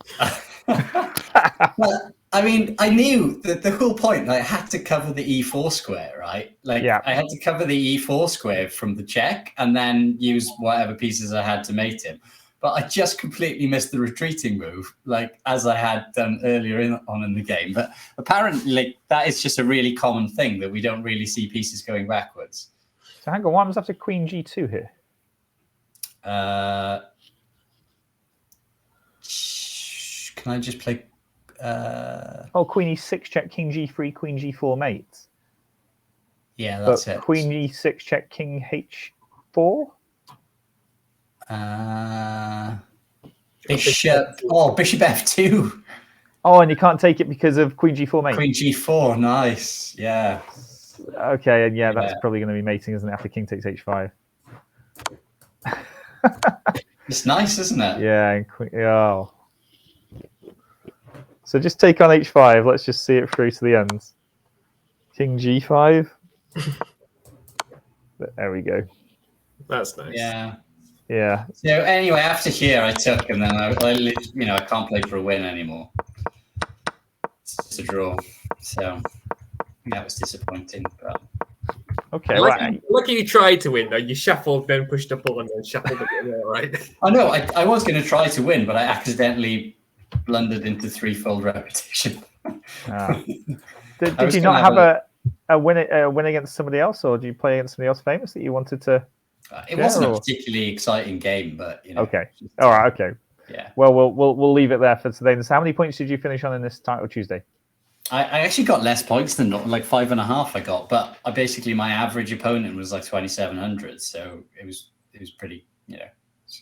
Well, I mean, I knew that the whole point. Like, I had to cover the E4 square, right? Like, yeah. I had to cover the E4 square from the check, and then use whatever pieces I had to mate him. But I just completely missed the retreating move, like as I had done earlier on in the game. But apparently, like, that is just a really common thing that we don't really see pieces going backwards. So hang on, what happens after Queen G2 here? Can I just play? Queen E6 check, King G3, Queen G4 mate. Yeah, that's it. Queen E6 check, King H4. Bishop F2. Oh, and you can't take it because of Queen G4 mate. Queen G4, nice. Yeah. Okay, and that's probably going to be mating, isn't it? After King takes H5. It's nice, isn't it? Yeah. And oh. So just take on H5. Let's just see it through to the end. King G5. There we go. That's nice. Yeah. Yeah. So anyway, after here, I took, and then I can't play for a win anymore. It's a draw. So that was disappointing. But okay, lucky you tried to win though. You shuffled, then pushed a button, and then shuffled again. Right? I know. I was going to try to win, but I accidentally blundered into threefold repetition. Did you not have a win against somebody else, or do you play against somebody else famous that you wanted to? It wasn't a particularly exciting game, but okay, all right, okay, yeah. Well, we'll leave it there for today. So, how many points did you finish on in this title Tuesday? I actually got less points than like 5.5 I got, but my average opponent was like 2,700, so it was pretty, it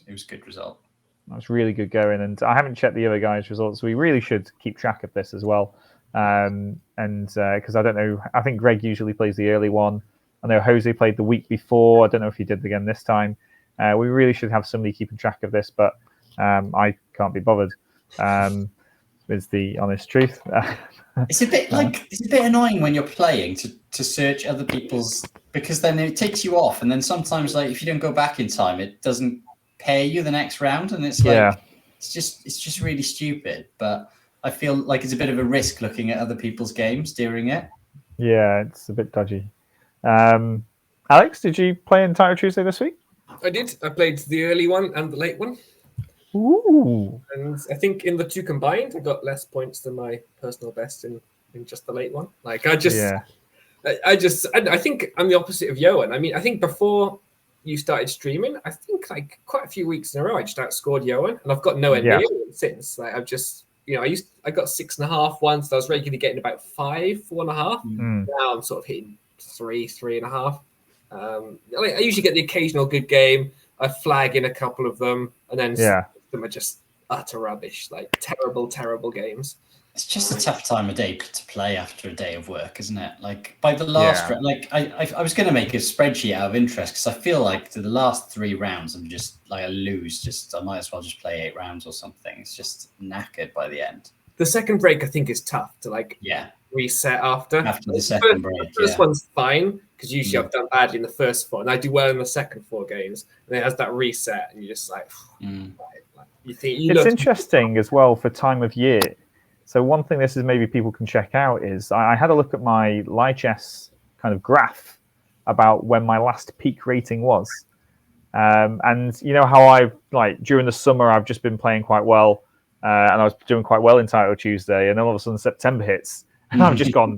was a good result. That's really good going, and I haven't checked the other guys' results. We really should keep track of this as well, and because I don't know, I think Greg usually plays the early one. I know Jose played the week before. I don't know if he did again this time. We really should have somebody keeping track of this, but I can't be bothered. Is the honest truth. It's a bit annoying when you're playing to search other people's, because then it takes you off, and then sometimes like if you don't go back in time, it doesn't pay you the next round, and it's like it's just really stupid. But I feel like it's a bit of a risk looking at other people's games during it. Yeah, it's a bit dodgy. Alex, did you play in Title Tuesday this week? I did. I played the early one and the late one. Ooh. And I think in the two combined, I got less points than my personal best in just the late one. Like I think I'm the opposite of Johan. I mean, I think before you started streaming, I think like quite a few weeks in a row, I just outscored Johan, and I've got nowhere near it since. Like I've just, I got 6.5 once. I was regularly getting about 5, 4.5. Now I'm sort of hitting 3.5. I usually get the occasional good game. I flag in a couple of them, and then them are just utter rubbish, like terrible games. It's just a tough time of day to play after a day of work, isn't it? Like by the last, I was going to make a spreadsheet out of interest because I feel like to the last 3 rounds, I'm just like I lose. I might as well just play 8 rounds or something. It's just knackered by the end. The second break, I think, is tough to reset after. the second break. The first one's fine because usually I've done badly in the first 4, and I do well in the second 4 games. And then it has that reset, and you're just like, you think it's interesting as well for time of year. So one thing this is maybe people can check out is I had a look at my Lichess kind of graph about when my last peak rating was. And you know how I've like during the summer I've just been playing quite well, and I was doing quite well in Title Tuesday, and then all of a sudden September hits, and I've just gone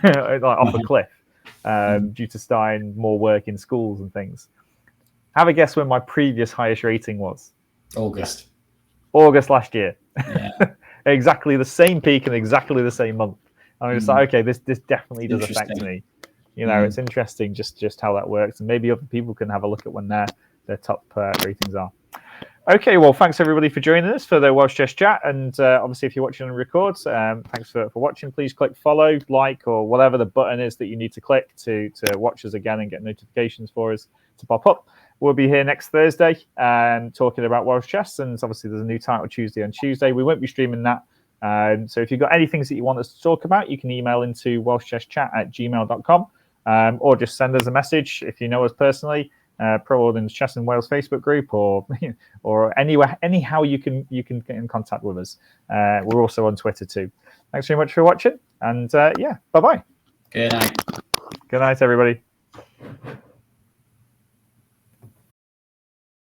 like off a cliff due to starting more work in schools and things. Have a guess when my previous highest rating was? August last year. Yeah. Exactly the same peak and exactly the same month. I'm just like, okay, this definitely does affect me. You know, it's interesting just how that works, and maybe other people can have a look at when their top ratings are. Okay, well, thanks everybody for joining us for the Welsh Chess Chat, and obviously if you're watching on records, thanks for watching. Please click follow, like, or whatever the button is that you need to click to watch us again and get notifications for us to pop up. We'll be here next Thursday talking about Welsh chess, and obviously there's a new Title Tuesday on Tuesday. We won't be streaming that. So if you've got any things that you want us to talk about, you can email into welshchesschat@gmail.com, or just send us a message if you know us personally, Pro Orleans Chess in Wales Facebook group, or anyhow you can get in contact with us. We're also on Twitter too. Thanks very much for watching, and bye-bye. Good night. Good night, everybody.